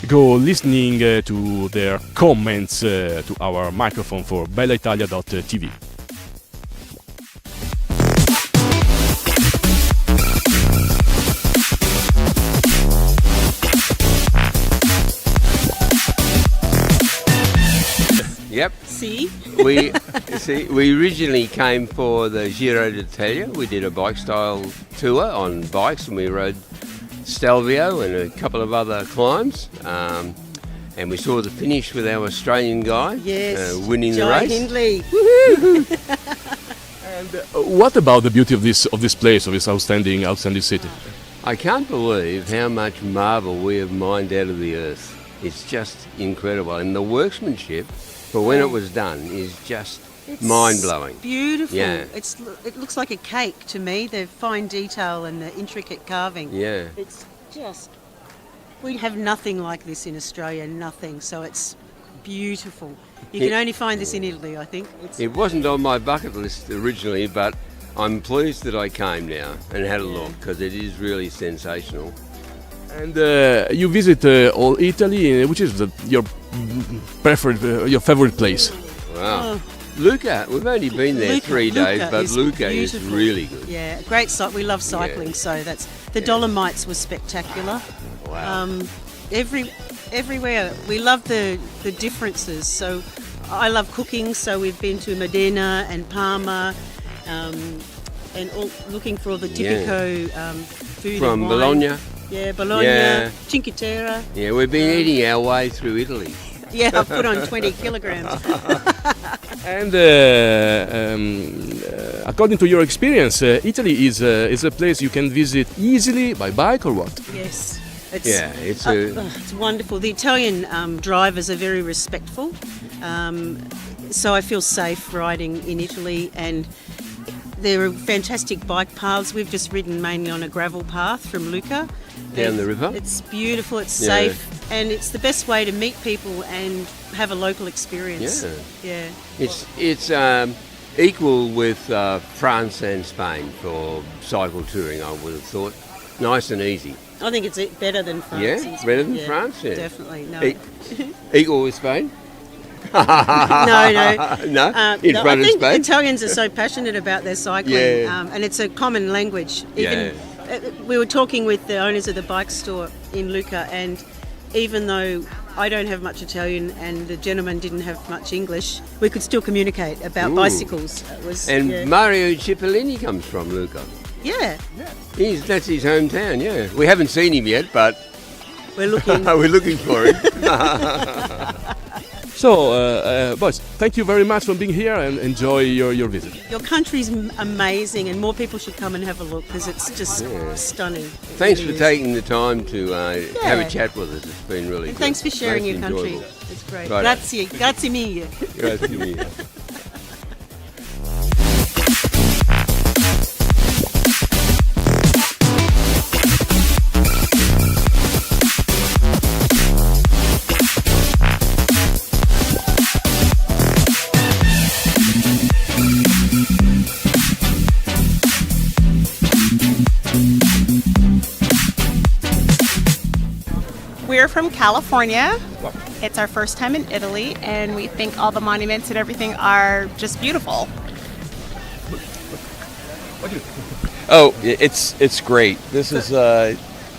go listening to their comments to our microphone for BellaItalia.tv. Yep. See? We originally came for the Giro d'Italia. We did a bike style tour on bikes, and we rode Stelvio and a couple of other climbs. And we saw the finish with our Australian guy winning the race. Hindley. And what about the beauty of this place, of this outstanding city? I can't believe how much marble we have mined out of the earth. It's just incredible, and the workmanship for when it was done is just mind-blowing. Beautiful. Yeah. It looks like a cake to me, the fine detail and the intricate carving. Yeah. It's just, we have nothing like this in Australia, nothing, so it's beautiful. You can only find this in Italy, I think. It wasn't on my bucket list originally, but I'm pleased that I came now and had a look, because it is really sensational. And you visit all Italy, which is your favorite place? Wow. Lucca, we've only been there 3 days, but Lucca is really good. Yeah, great site. We love cycling, so that's the Dolomites was spectacular. Wow. Everywhere we love the differences. So I love cooking, so we've been to Modena and Parma, and looking for all the typico food From and wine. Bologna. Yeah, Bologna, Yeah. Cinque Terre. Yeah, we've been eating our way through Italy. Yeah, I've put on 20 kilograms. And according to your experience, Italy is a place you can visit easily by bike or what? Yes. It's wonderful. The Italian drivers are very respectful, so I feel safe riding in Italy, and there are fantastic bike paths. We've just ridden mainly on a gravel path from Lucca. Down the river. It's beautiful, it's Yeah. safe, and it's the best way to meet people and have a local experience. Yeah. Yeah. It's equal with France and Spain for cycle touring, I would have thought. Nice and easy. I think it's better than France. Yeah, and better than Spain. France, yeah. Definitely, no. Equal with Spain? No. No? In No, front I of think Spain? Italians are so passionate about their cycling, Yeah. and it's a common language. Even we were talking with the owners of the bike store in Lucca, and even though I don't have much Italian and the gentleman didn't have much English, we could still communicate about Ooh. bicycles. It was, And yeah. Mario Cipollini comes from Lucca. Yeah, That's his hometown, yeah. We haven't seen him yet, but we're looking. we're looking for him. So, boys, thank you very much for being here and enjoy your visit. Your country's amazing, and more people should come and have a look because it's just stunning. It Thanks really for is. taking the time to have a Yeah. chat with us. It's been really And good. thanks for sharing Most your country. enjoyable. It's great. Right. Grazie, grazie mille. Grazie mille. We're from California. It's our first time in Italy, and we think all the monuments and everything are just beautiful. Oh, it's great. This is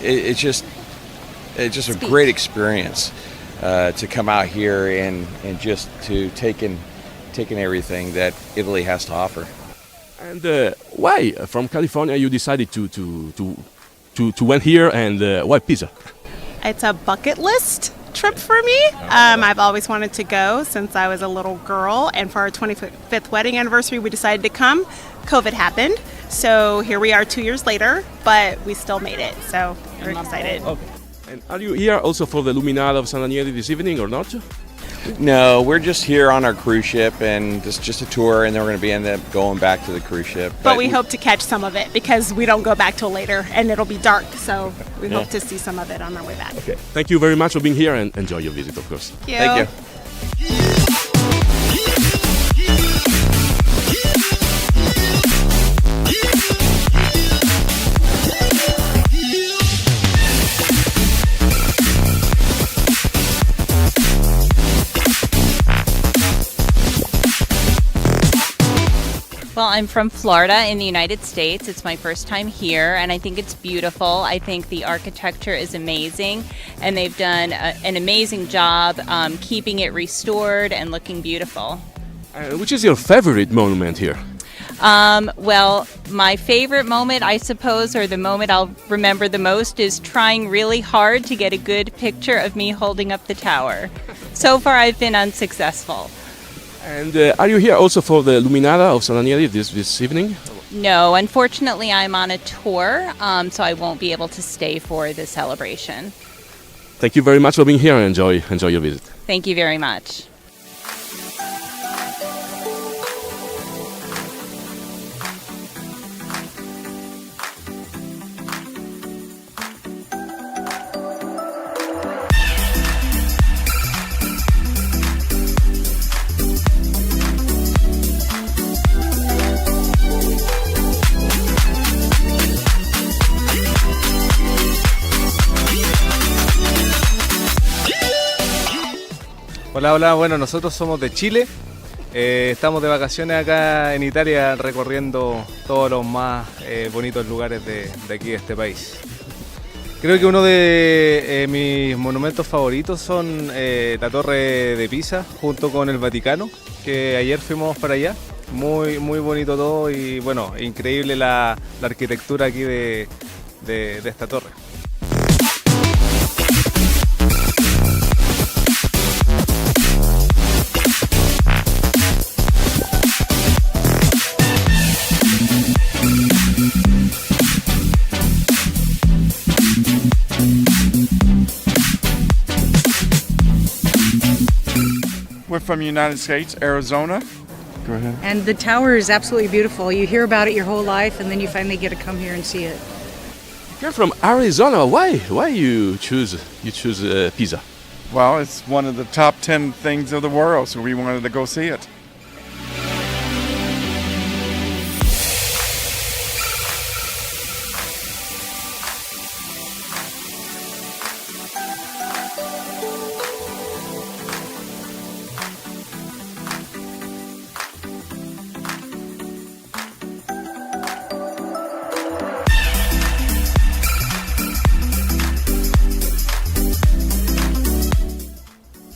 it's just a great experience to come out here and just to take in everything that Italy has to offer. And why from California you decided to went here, and why Pisa? It's a bucket list trip for me. I've always wanted to go since I was a little girl, and for our 25th wedding anniversary, we decided to come. COVID happened, so here we are 2 years later, but we still made it, so we're excited. Okay. And are you here also for the Luminara of San Daniele this evening or not? No, we're just here on our cruise ship, and this is just a tour, and then we're going to end up going back to the cruise ship. But we hope to catch some of it because we don't go back till later, and it'll be dark, so we Yeah. hope to see some of it on our way back. Okay. Thank you very much for being here, and enjoy your visit, of course. Thank you. Well, I'm from Florida in the United States. It's my first time here, and I think it's beautiful. I think the architecture is amazing, and they've done an amazing job keeping it restored and looking beautiful. Which is your favorite monument here? Well, my favorite moment, I suppose, or the moment I'll remember the most, is trying really hard to get a good picture of me holding up the tower. So far, I've been unsuccessful. And are you here also for the Luminara of San Daniele this evening? No, unfortunately, I'm on a tour, so I won't be able to stay for the celebration. Thank you very much for being here, and enjoy your visit. Thank you very much. Hola, hola, bueno, nosotros somos de Chile, estamos de vacaciones acá en Italia recorriendo todos los más bonitos lugares de aquí de este país. Creo que uno de mis monumentos favoritos son la Torre de Pisa junto con el Vaticano, que ayer fuimos para allá. Muy, muy bonito todo y bueno, increíble la arquitectura aquí de esta torre. We're from the United States, Arizona. Go ahead. And the tower is absolutely beautiful. You hear about it your whole life, and then you finally get to come here and see it. You're from Arizona. Why? Why you choose Pisa? Well, it's one of the top 10 things of the world, so we wanted to go see it.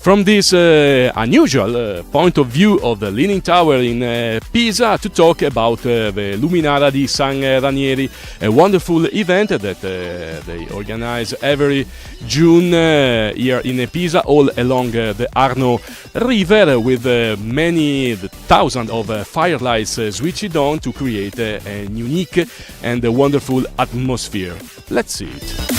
From this unusual point of view of the Leaning Tower in Pisa, to talk about the Luminara di San Ranieri, a wonderful event that they organize every June here in Pisa, all along the Arno River, with many thousands of firelights switched on to create a unique and a wonderful atmosphere. Let's see it.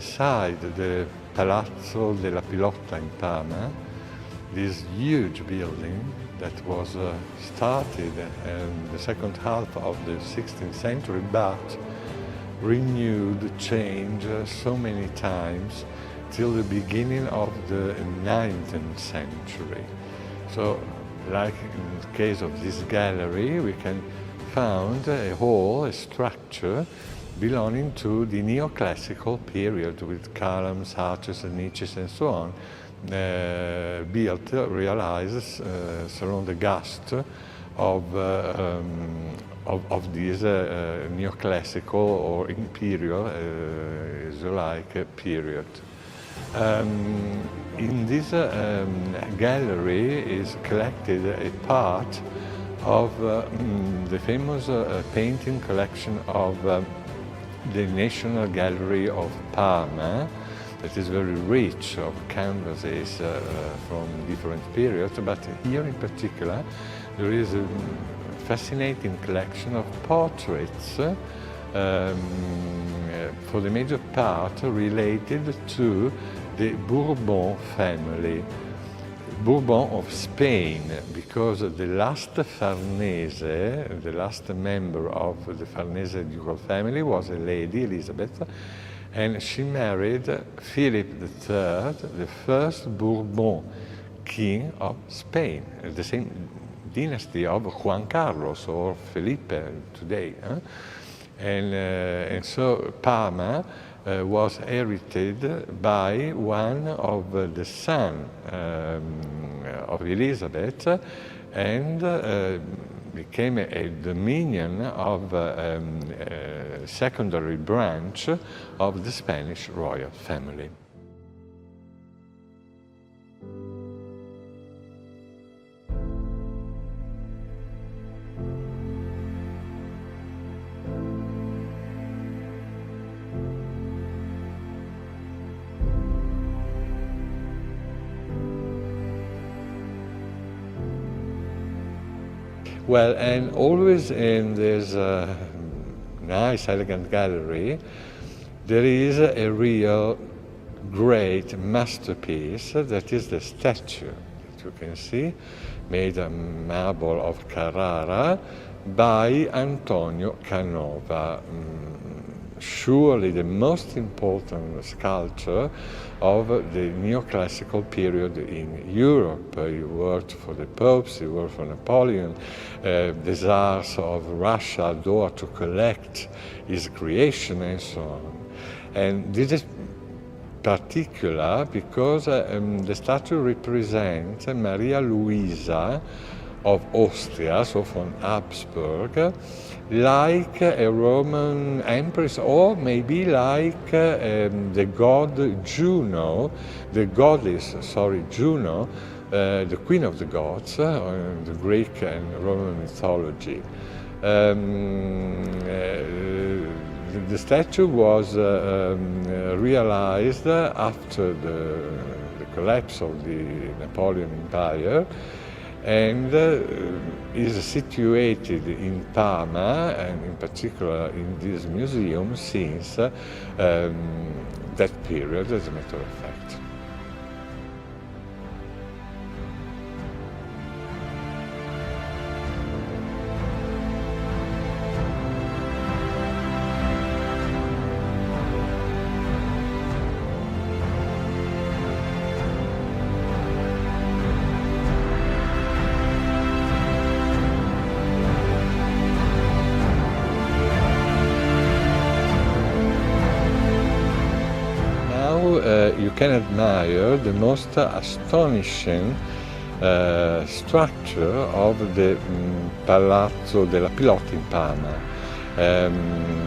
inside the Palazzo della Pilotta in Parma, this huge building that was started in the second half of the 16th century, but renewed, changed so many times till the beginning of the 19th century. So, like in the case of this gallery, we can find a hall, a structure belonging to the neoclassical period with columns, arches, and niches, and so on, built, realized surround the gust of this neoclassical or imperial, as you like, period. In this gallery is collected a part of the famous painting collection of the National Gallery of Parma, that is very rich of canvases from different periods, but here in particular there is a fascinating collection of portraits for the major part related to the Bourbon family. Bourbon of Spain, because the last Farnese, the last member of the Farnese ducal family was a lady, Elizabeth, and she married Philip III, the first Bourbon king of Spain, the same dynasty of Juan Carlos or Felipe today. And so Parma was inherited by one of the sons of Elizabeth and became a dominion of a secondary branch of the Spanish royal family. Well, and always in this nice, elegant gallery, there is a real great masterpiece that is the statue that you can see, made of marble of Carrara by Antonio Canova. Surely the most important sculptor of the neoclassical period in Europe. He worked for the popes, he worked for Napoleon, the Tsars of Russia adored to collect his creation and so on. And this is particular because the statue represents Maria Luisa of Austria, so from Habsburg, like a Roman empress, or maybe like the god Juno, the goddess, Juno, the queen of the gods, the Greek and Roman mythology. The statue was realized after the collapse of the Napoleon Empire, and is situated in Parma, and in particular in this museum since that period, as a matter of fact. You can admire the most astonishing structure of the Palazzo della Pilotta in Parma.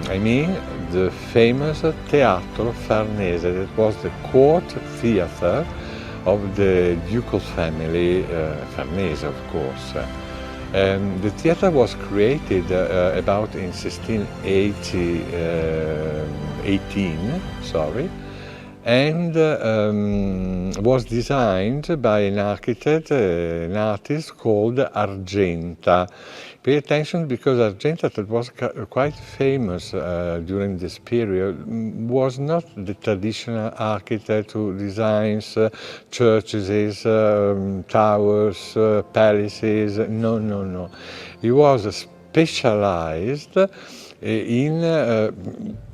I mean the famous Teatro Farnese, that was the court theatre of the ducal family, Farnese of course. The theatre was created about in 1618, and was designed by an architect, an artist called Argenta. Pay attention, because Argenta, that was quite famous during this period, was not the traditional architect who designs churches, towers, palaces. No, no, no. He was specialized in,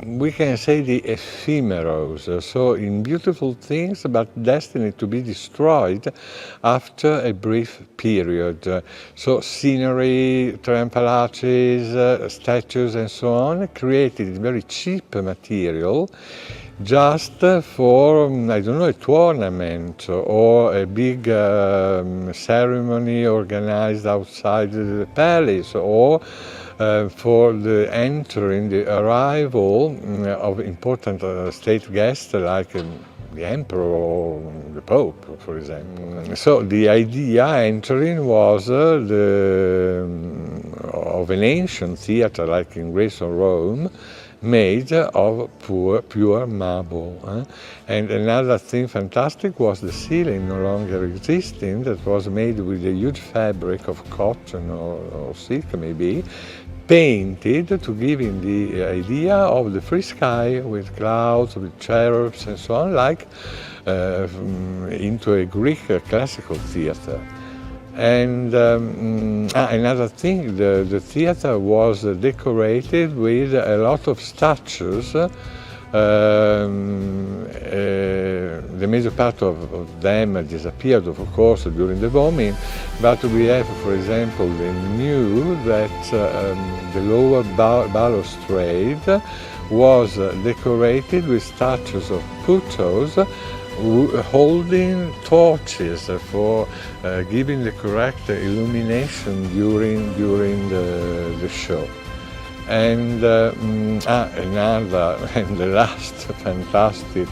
we can say, the ephemeros, so in beautiful things but destined to be destroyed after a brief period. So scenery, triumph arches, statues and so on, created in very cheap material just for, I don't know, a tournament or a big ceremony organized outside the palace, or for the entering, the arrival of important state guests like the emperor or the pope, for example. So the idea entering was of an ancient theater like in Greece or Rome, made of pure marble. And another thing fantastic was the ceiling, no longer existing, that was made with a huge fabric of cotton or silk maybe, painted to give him the idea of the free sky with clouds, with cherubs and so on, like into a Greek classical theater. And another thing, the theater was decorated with a lot of statues. The major part of them disappeared, of course, during the bombing, but we have, for example, the new that the lower balustrade was decorated with statues of Putos holding torches for giving the correct illumination during the show. And another and the last fantastic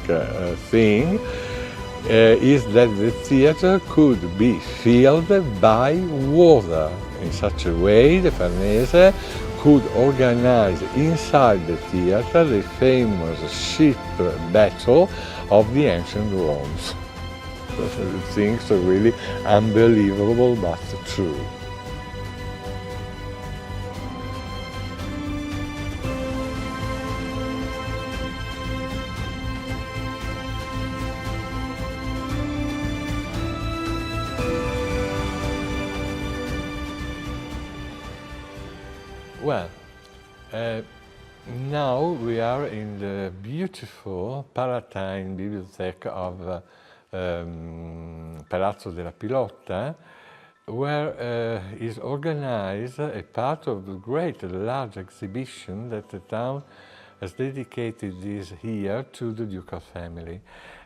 thing is that the theater could be filled by water. In such a way, the Farnese could organize inside the theater the famous ship battle of the ancient Romans. Things are really unbelievable but true. Well, now we are in the beautiful Palatine Bibliothèque of Palazzo della Pilotta, where is organized a part of the great, large exhibition that the town has dedicated this year to the ducal family.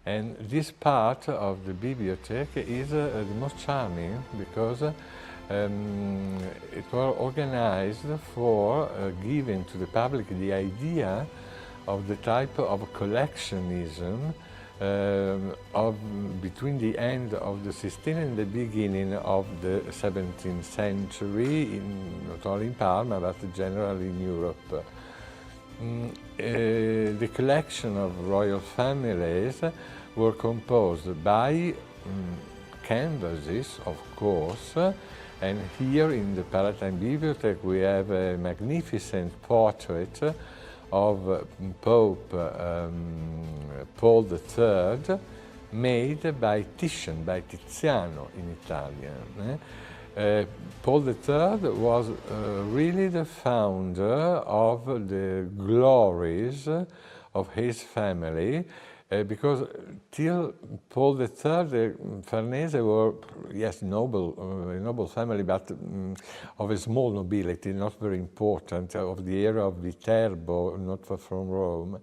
And this part of the bibliothèque is the most charming because it was organized for giving to the public the idea of the type of collectionism between the end of the 16th and the beginning of the 17th century, not only in Parma but generally in Europe. The collection of royal families were composed by canvases, of course, and here in the Palatine Bibliothèque we have a magnificent portrait of Pope Paul III, made by Titian, by Tiziano in Italian. Paul III was really the founder of the glories of his family, because till Paul III, the Farnese were, yes, a noble family, but of a small nobility, not very important, of the era of Viterbo, not far from Rome.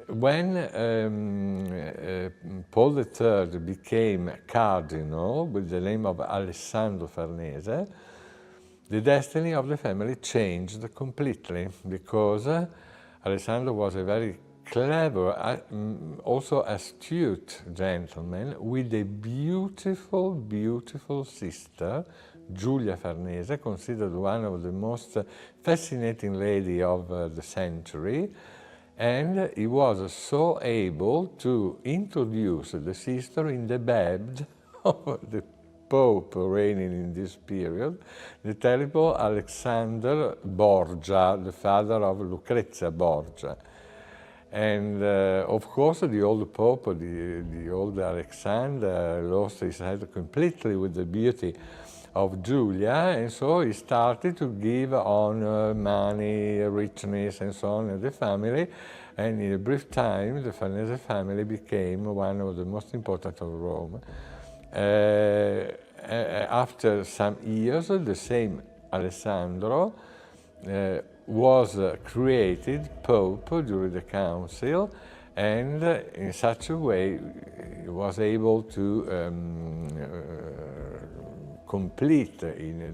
When Paul III became cardinal with the name of Alessandro Farnese, the destiny of the family changed completely, because Alessandro was a very clever, also astute gentleman with a beautiful, beautiful sister, Giulia Farnese, considered one of the most fascinating ladies of the century. And he was so able to introduce the sister in the bed of the Pope reigning in this period, the terrible Alexander Borgia, the father of Lucrezia Borgia. And of course, the old Pope, the old Alexander, lost his head completely with the beauty of Julia, and so he started to give honor, money, richness, and so on to the family. And in a brief time, the Farnese family became one of the most important of Rome. After some years, the same Alessandro was created Pope during the council, and in such a way he was able to complete in a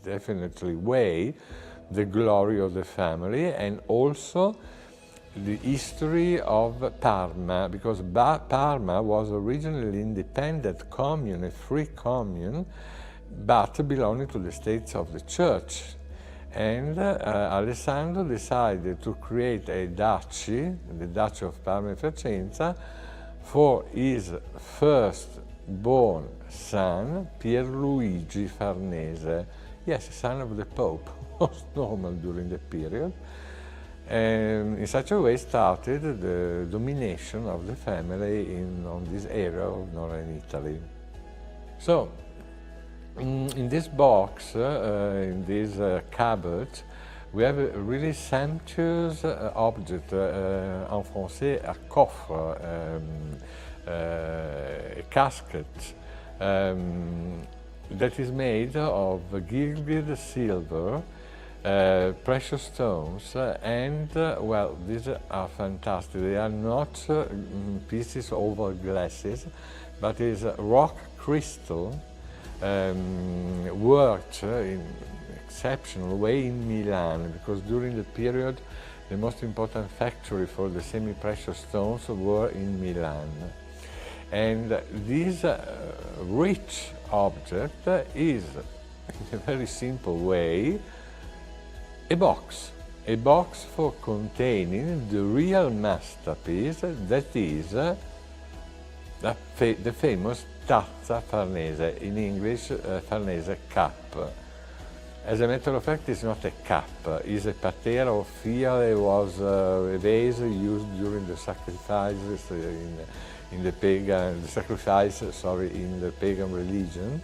definitely way the glory of the family, and also the history of Parma, because Parma was originally an independent commune, a free commune, but belonging to the States of the Church. And Alessandro decided to create a duchy, the Duchy of Parma and Piacenza, for his first-born son, Pierluigi Farnese. Yes, son of the Pope, most normal during the period. And in such a way started the domination of the family on this area of northern Italy. So, in this box, in this cupboard, we have a really sumptuous object, en français, a coffre, a casket, that is made of gilded silver, precious stones, and well, these are fantastic. They are not pieces over glasses, but is rock crystal worked in exceptional way in Milan, because during the period the most important factory for the semi-precious stones were in Milan. And this rich object is, in a very simple way, a box for containing the real masterpiece, that is the famous tazza Farnese, in English Farnese cup. As a matter of fact, it's not a cup, it's a patera or fial. It was a vase used during the sacrifices in the pagan, in the pagan religion,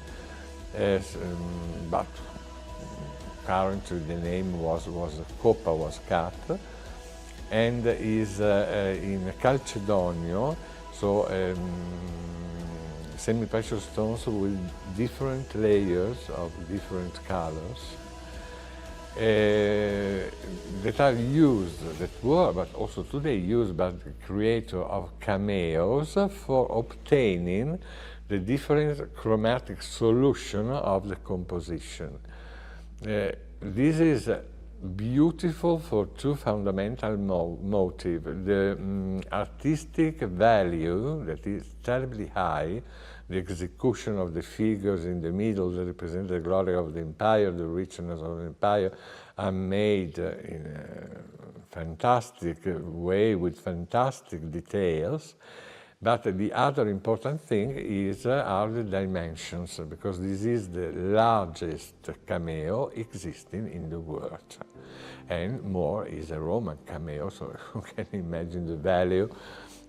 but currently the name was coppa, was cup, and is in calcedonio, so semi-precious stones with different layers of different colors that are used, that were, but also today used by the creator of cameos for obtaining the different chromatic solution of the composition. This is beautiful for two fundamental motives. The artistic value, that is terribly high, the execution of the figures in the middle that represent the glory of the empire, the richness of the empire, are made in a fantastic way with fantastic details. But the other important thing are the dimensions, because this is the largest cameo existing in the world. And more is a Roman cameo, so you can imagine the value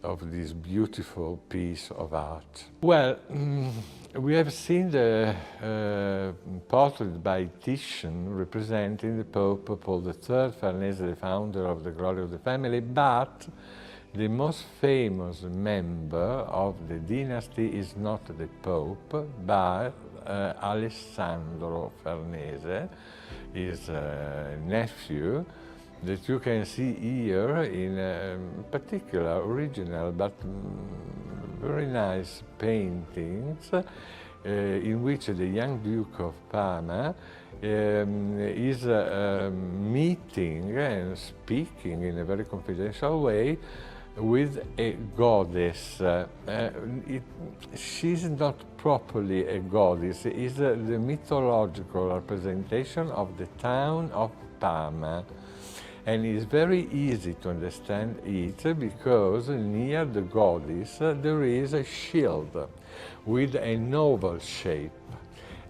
of this beautiful piece of art. Well, we have seen the portrait by Titian representing the Pope Paul III, Farnese, the founder of the glory of the family, but the most famous member of the dynasty is not the Pope, but Alessandro Farnese, his nephew, that you can see here in particular original but very nice paintings in which the young Duke of Parma is meeting and speaking in a very confidential way with a goddess. She's not properly a goddess, it's the mythological representation of the town of Parma. And it's very easy to understand it because near the goddess there is a shield with an oval shape.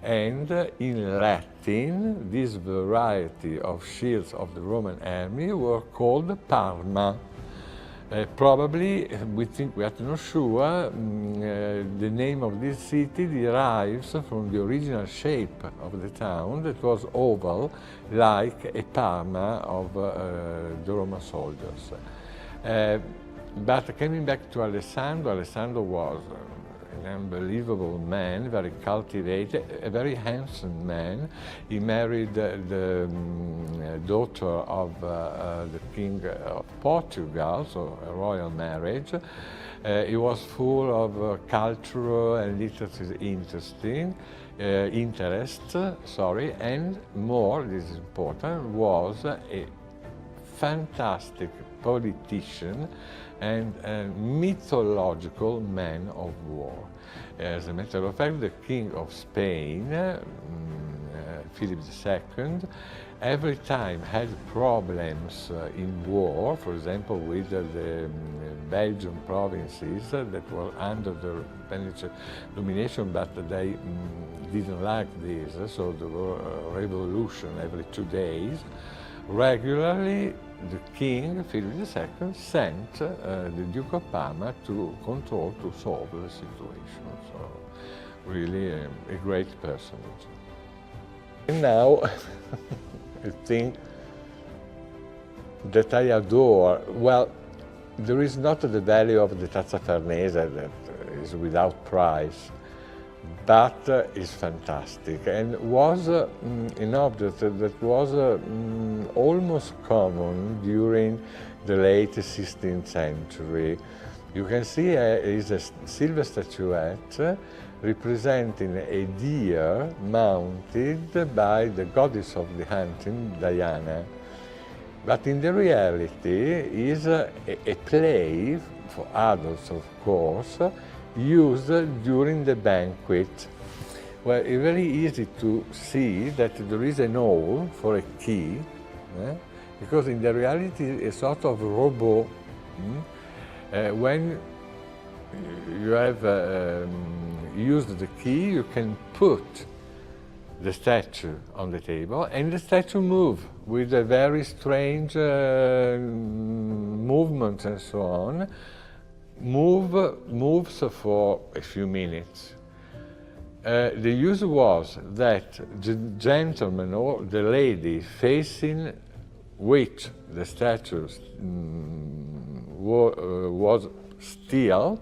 And in Latin, this variety of shields of the Roman army were called Parma. Probably, we are not sure, the name of this city derives from the original shape of the town that was oval, like a Parma of the Roman soldiers. But coming back to Alessandro, Alessandro was an unbelievable man, very cultivated, a very handsome man. He married the daughter of the King of Portugal, so a royal marriage. He was full of cultural and literary interest, and more, this is important, was a fantastic politician and a mythological man of war. As a matter of fact, the King of Spain, Philip II, every time had problems in war, for example with the Belgian provinces that were under the Spanish domination, but they didn't like this, so there were a revolution every 2 days. Regularly, the king, Philip II, sent the Duke of Parma to control, to solve the situation. So, really a great personage. And now, I think that I adore, well, there is not the value of the Tazza Farnese that is without price, but is fantastic and was an object that was almost common during the late 16th century. You can see is a silver statuette representing a deer mounted by the goddess of the hunting, Diana. But in the reality is a play for adults, of course, used during the banquet. Well, it's very easy to see that there is an hole for a key, because in the reality a sort of robot. When you have used the key, you can put the statue on the table, and the statue moves with a very strange movements and so on. Moves for a few minutes. The use was that the gentleman or the lady facing which the statue was still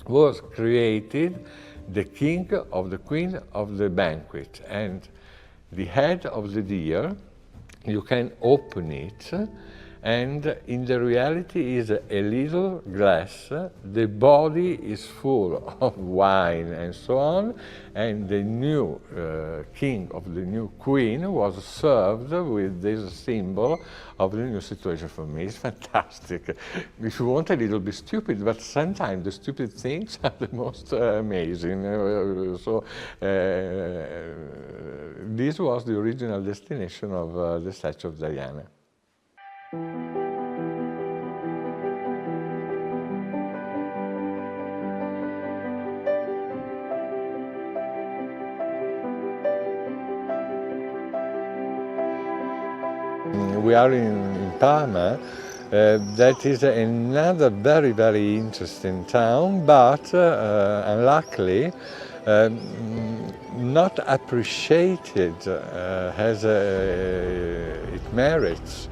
was created the king or the queen of the banquet, and the head of the deer, you can open it, and in the reality is a little glass, the body is full of wine and so on, and the new king of the new queen was served with this symbol of the new situation. For me, it's fantastic. If you want, a little bit stupid, but sometimes the stupid things are the most amazing. This was the original destination of the statue of Diana. We are in Parma. That is another very, very interesting town, but unluckily not appreciated as it merits,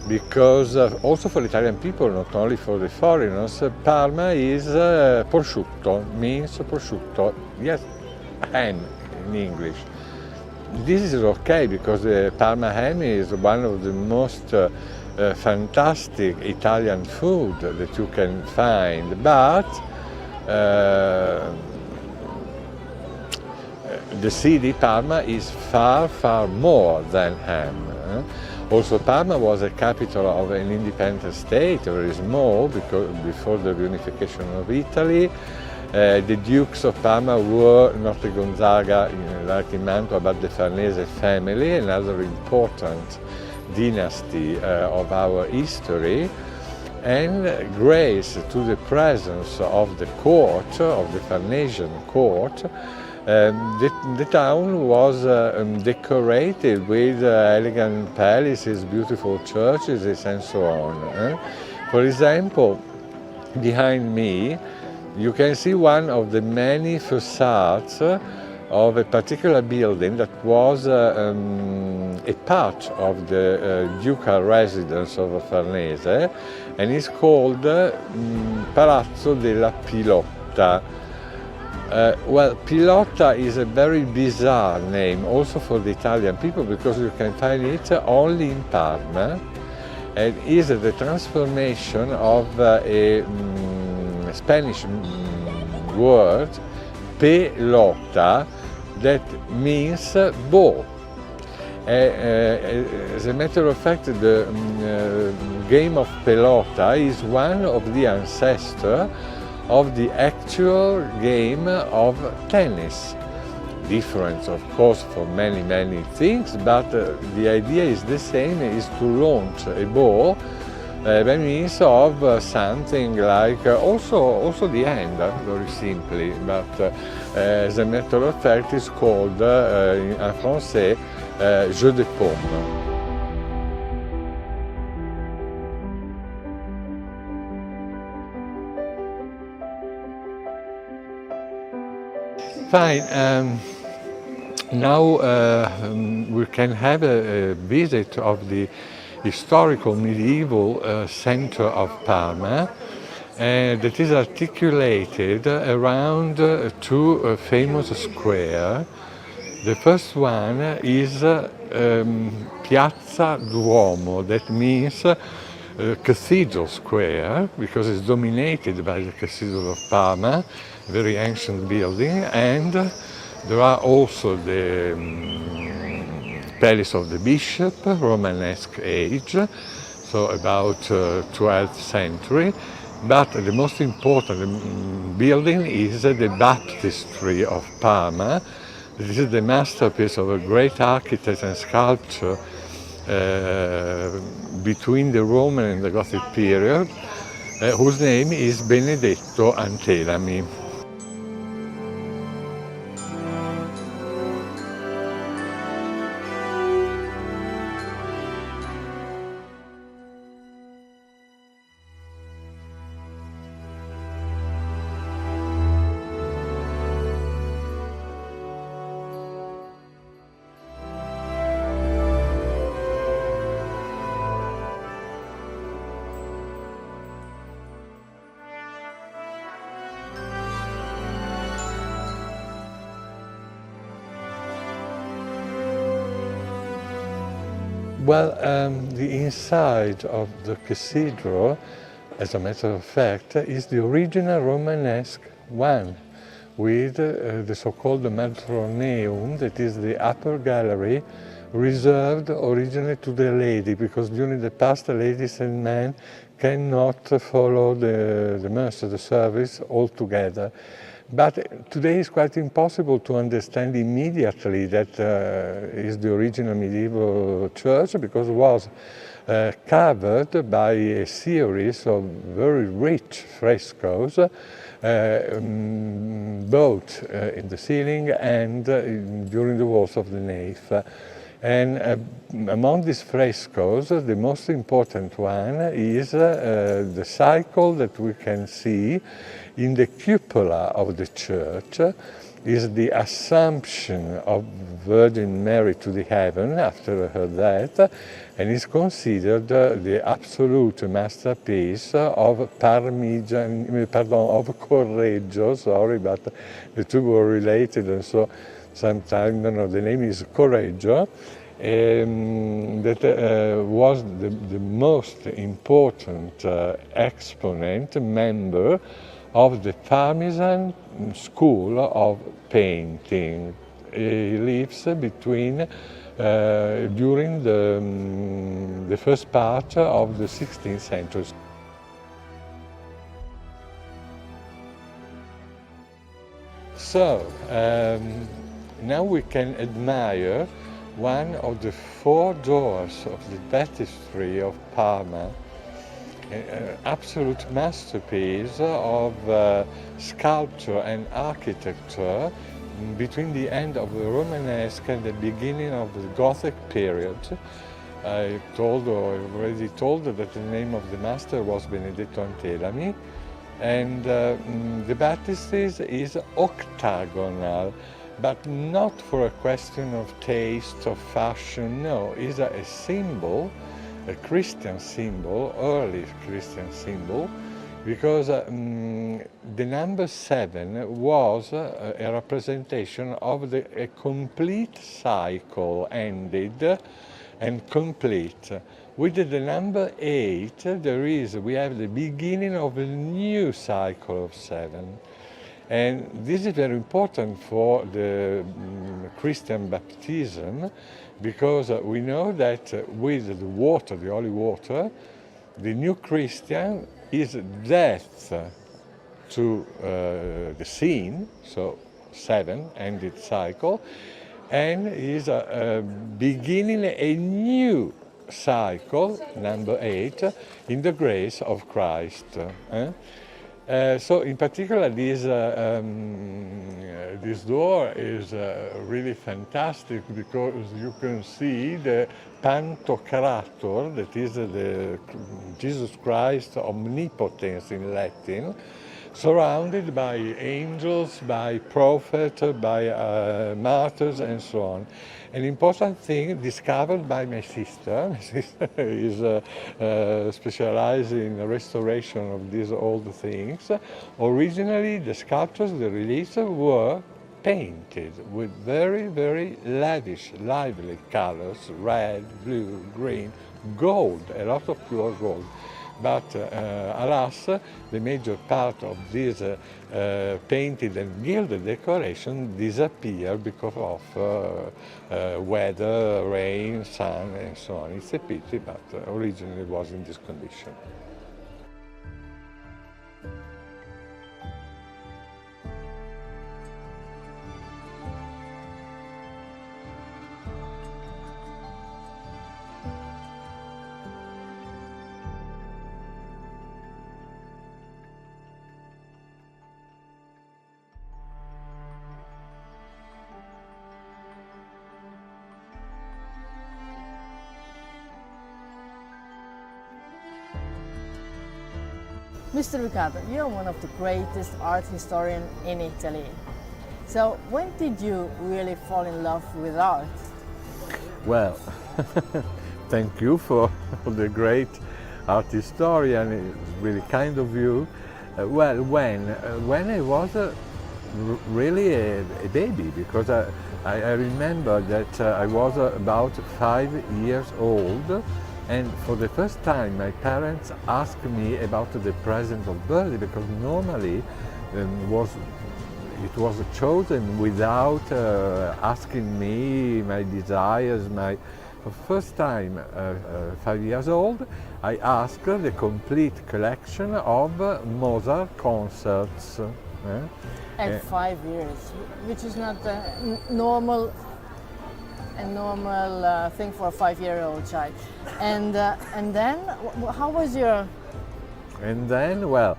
because also for Italian people, not only for the foreigners, Parma is prosciutto, means prosciutto, yes, ham in English. This is okay because the Parma ham is one of the most fantastic Italian food that you can find, but the city Parma is far, far more than ham. Also, Parma was a capital of an independent state, very small, because before the reunification of Italy. The Dukes of Parma were not the Gonzaga like in Mantua, but the Farnese family, another important dynasty of our history, and grace to the presence of the court, of the Farnesian court, the town was decorated with elegant palaces, beautiful churches, and so on. For example, behind me, you can see one of the many facades of a particular building that was a part of the ducal residence of Farnese, and is called Palazzo della Pilotta. Well, Pilotta is a very bizarre name also for the Italian people, because you can find it only in Parma, and is the transformation of a Spanish word, pelota, that means ball. As a matter of fact, the game of pelota is one of the ancestors of the actual game of tennis. Different, of course, for many, many things, but the idea is the same, is to launch a ball by means of something like, also the hand, very simply, but as a matter of fact, it's called, en français, jeu de paume. Fine. Now we can have a visit of the historical medieval center of Parma that is articulated around two famous squares. The first one is Piazza Duomo, that means Cathedral Square, because it's dominated by the Cathedral of Parma, a very ancient building, and there are also the Palace of the Bishop, Romanesque age, so about 12th century. But the most important building is the Baptistry of Parma. This is the masterpiece of a great architect and sculptor between the Roman and the Gothic period, whose name is Benedetto Antelami. Well, the inside of the cathedral, as a matter of fact, is the original Romanesque one, with the so-called Matroneum, that is the upper gallery, reserved originally to the lady, because during the past ladies and men cannot follow the Mass, the service altogether. But today it's quite impossible to understand immediately that is the original medieval church, because it was covered by a series of very rich frescoes, both in the ceiling and during the walls of the nave. And among these frescoes, the most important one is the cycle that we can see in the cupola of the church, is the Assumption of Virgin Mary to the heaven after her death, and is considered the absolute masterpiece of Correggio, sorry, but the two were related, and so sometimes, the name is Correggio, that was the most important exponent, member of the Parmesan school of painting. He lives between, during the first part of the 16th century. So, now we can admire one of the 4 doors of the baptistry of Parma, an absolute masterpiece of sculpture and architecture between the end of the Romanesque and the beginning of the Gothic period. I already told that the name of the master was Benedetto Antelami, and the baptistry is octagonal, but not for a question of taste or fashion. No, it's a symbol, a Christian symbol, early Christian symbol, because the number 7 was a representation of a complete cycle ended and complete. With the number 8, we have the beginning of a new cycle of 7. And this is very important for the Christian baptism, because we know that with the water, the holy water, the new Christian is death to the sin, so 7, ended cycle, and is beginning a new cycle, number 8, in the grace of Christ. So in particular, this door is really fantastic, because you can see the Pantocrator, that is the Jesus Christ omnipotence in Latin, surrounded by angels, by prophets, by martyrs, and so on. An important thing discovered by my sister. My sister is specialized in restoration of these old things. Originally, the sculptures, the reliefs were painted with very, very lavish, lively colors, red, blue, green, gold, a lot of pure gold. But alas, the major part of this painted and gilded decoration disappeared because of weather, rain, sun, and so on. It's a pity, but originally it was in this condition. Mr. Riccardo, you're one of the greatest art historians in Italy. So when did you really fall in love with art? Well, thank you for the great art historian. It's really kind of you. Well, when I was really a baby, because I remember that I was about 5 years old, and for the first time my parents asked me about the present of birthday, because normally it was chosen without asking me my desires. For the first time, 5 years old, I asked the complete collection of Mozart concerts. At 5 years, which is not a normal thing for a 5-year-old child. And then, how was your? And then, well,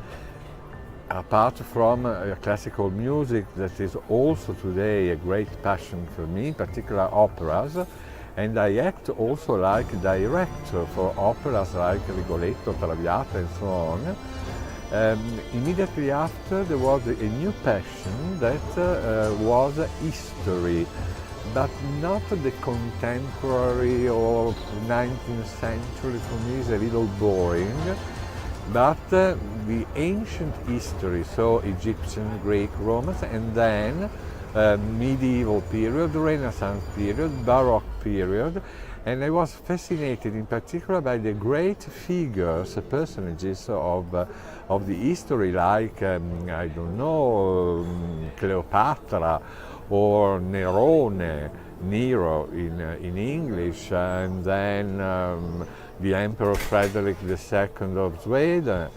apart from classical music, that is also today a great passion for me, in particular operas, and I act also like director for operas like Rigoletto, Traviata, and so on. Immediately after, there was a new passion that was history, but not the contemporary or 19th century. For me is a little boring, but the ancient history, so Egyptian, Greek, Romans, and then medieval period, Renaissance period, Baroque period. And I was fascinated in particular by the great figures, personages of the history, like, I don't know, Cleopatra, or Nerone, Nero in English, and then the Emperor Frederick II of Sweden,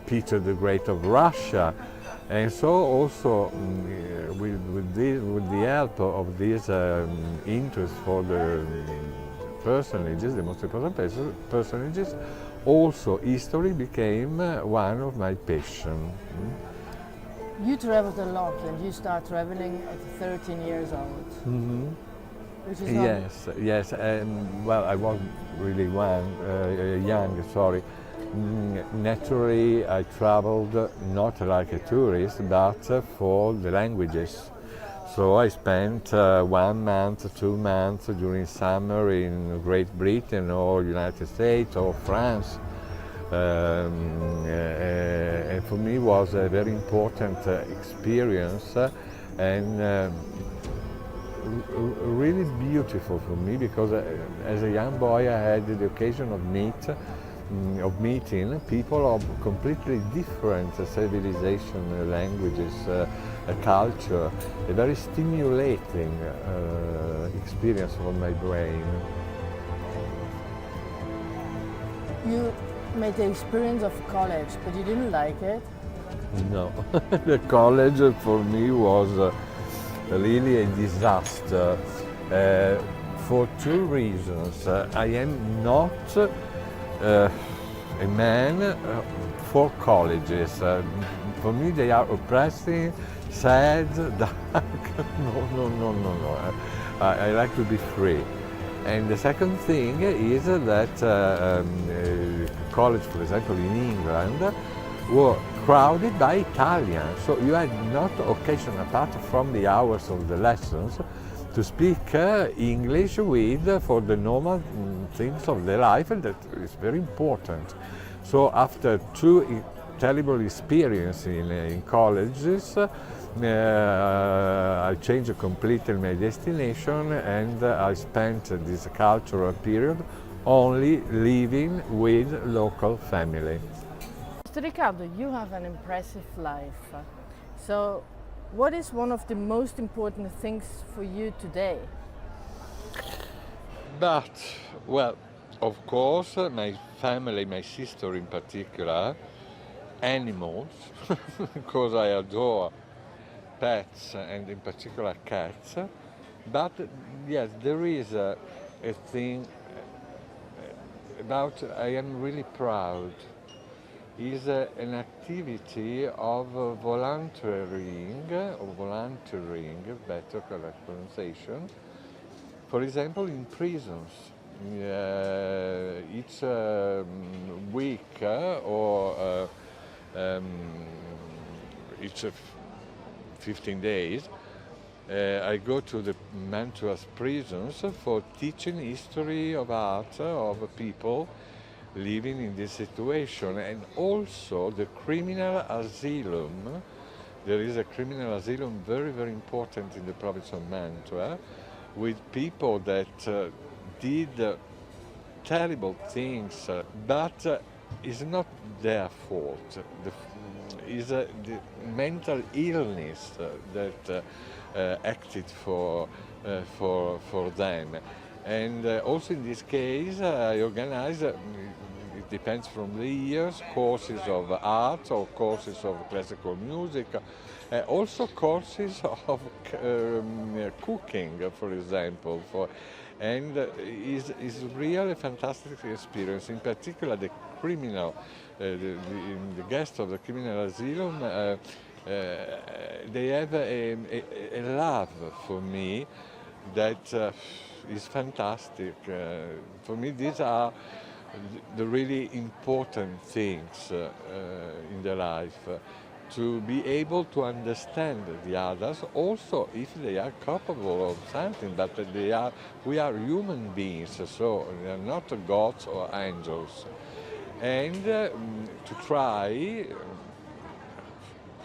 Peter the Great of Russia, And so also with the help of this interest for the personages, the most important personages, also history became one of my passions. You traveled a lot and you start traveling at 13 years old. Mm-hmm. Which is not... Yes, and well, I was really young, sorry. Naturally, I traveled not like a tourist, but for the languages. So I spent 1 month, 2 months during summer in Great Britain or United States or France. And for me it was a very important experience and really beautiful for me, because as a young boy I had the occasion of meeting people of completely different civilization, languages, culture, a very stimulating experience for my brain. You made the experience of college, but you didn't like it? No, the college for me was really a disaster for 2 reasons. I am not a man for colleges. For me they are oppressing, sad, dark. No. I like to be free. And the second thing is that college, for example, in England, were crowded by Italians. So you had not occasion, apart from the hours of the lessons, to speak English with for the normal things of the life, and that is very important. So after 2 terrible experiences in colleges, I changed completely my destination, and I spent this cultural period only living with local family. Mr. Riccardo, you have an impressive life. So, what is one of the most important things for you today? But, well, of course, my family, my sister in particular, animals, because I adore pets and in particular cats. But yes, there is a thing about I am really proud. Is an activity of volunteering, better correct pronunciation. For example, in prisons, each week or each 15 days, I go to the Mantua's prisons for teaching history of art, of people living in this situation, and also the criminal asylum. There is a criminal asylum very, very important in the province of Mantua, with people that did terrible things, but it's not their fault. It's the mental illness that acted for them. And also in this case, I organize, it depends from the years, courses of art or courses of classical music, also courses of cooking, for example. And is really a fantastic experience. In particular, the criminal, the guests of the criminal asylum, they have a love for me that is fantastic. For me, these are the really important things in the life. To be able to understand the others, also if they are capable of something, but we are human beings, so they are not gods or angels. And to try,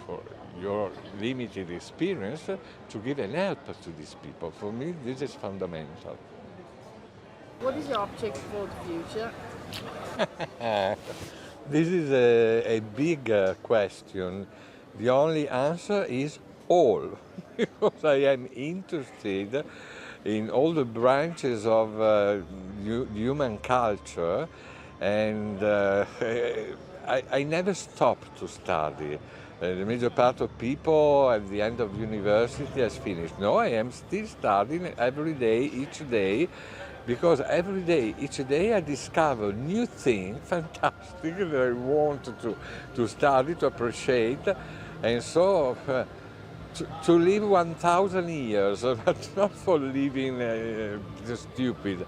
for your limited experience, to give an help to these people. For me, this is fundamental. What is your object for the future? This is a big question. The only answer is all, because I am interested in all the branches of human culture, and I never stop to study. The major part of people at the end of university has finished. No, I am still studying every day, each day, because every day, each day I discover new things, fantastic, that I want to study, to appreciate, and so to live 1,000 years, but not for living stupid,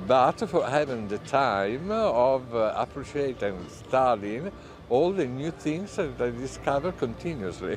but for having the time of appreciating and studying all the new things that I discover continuously.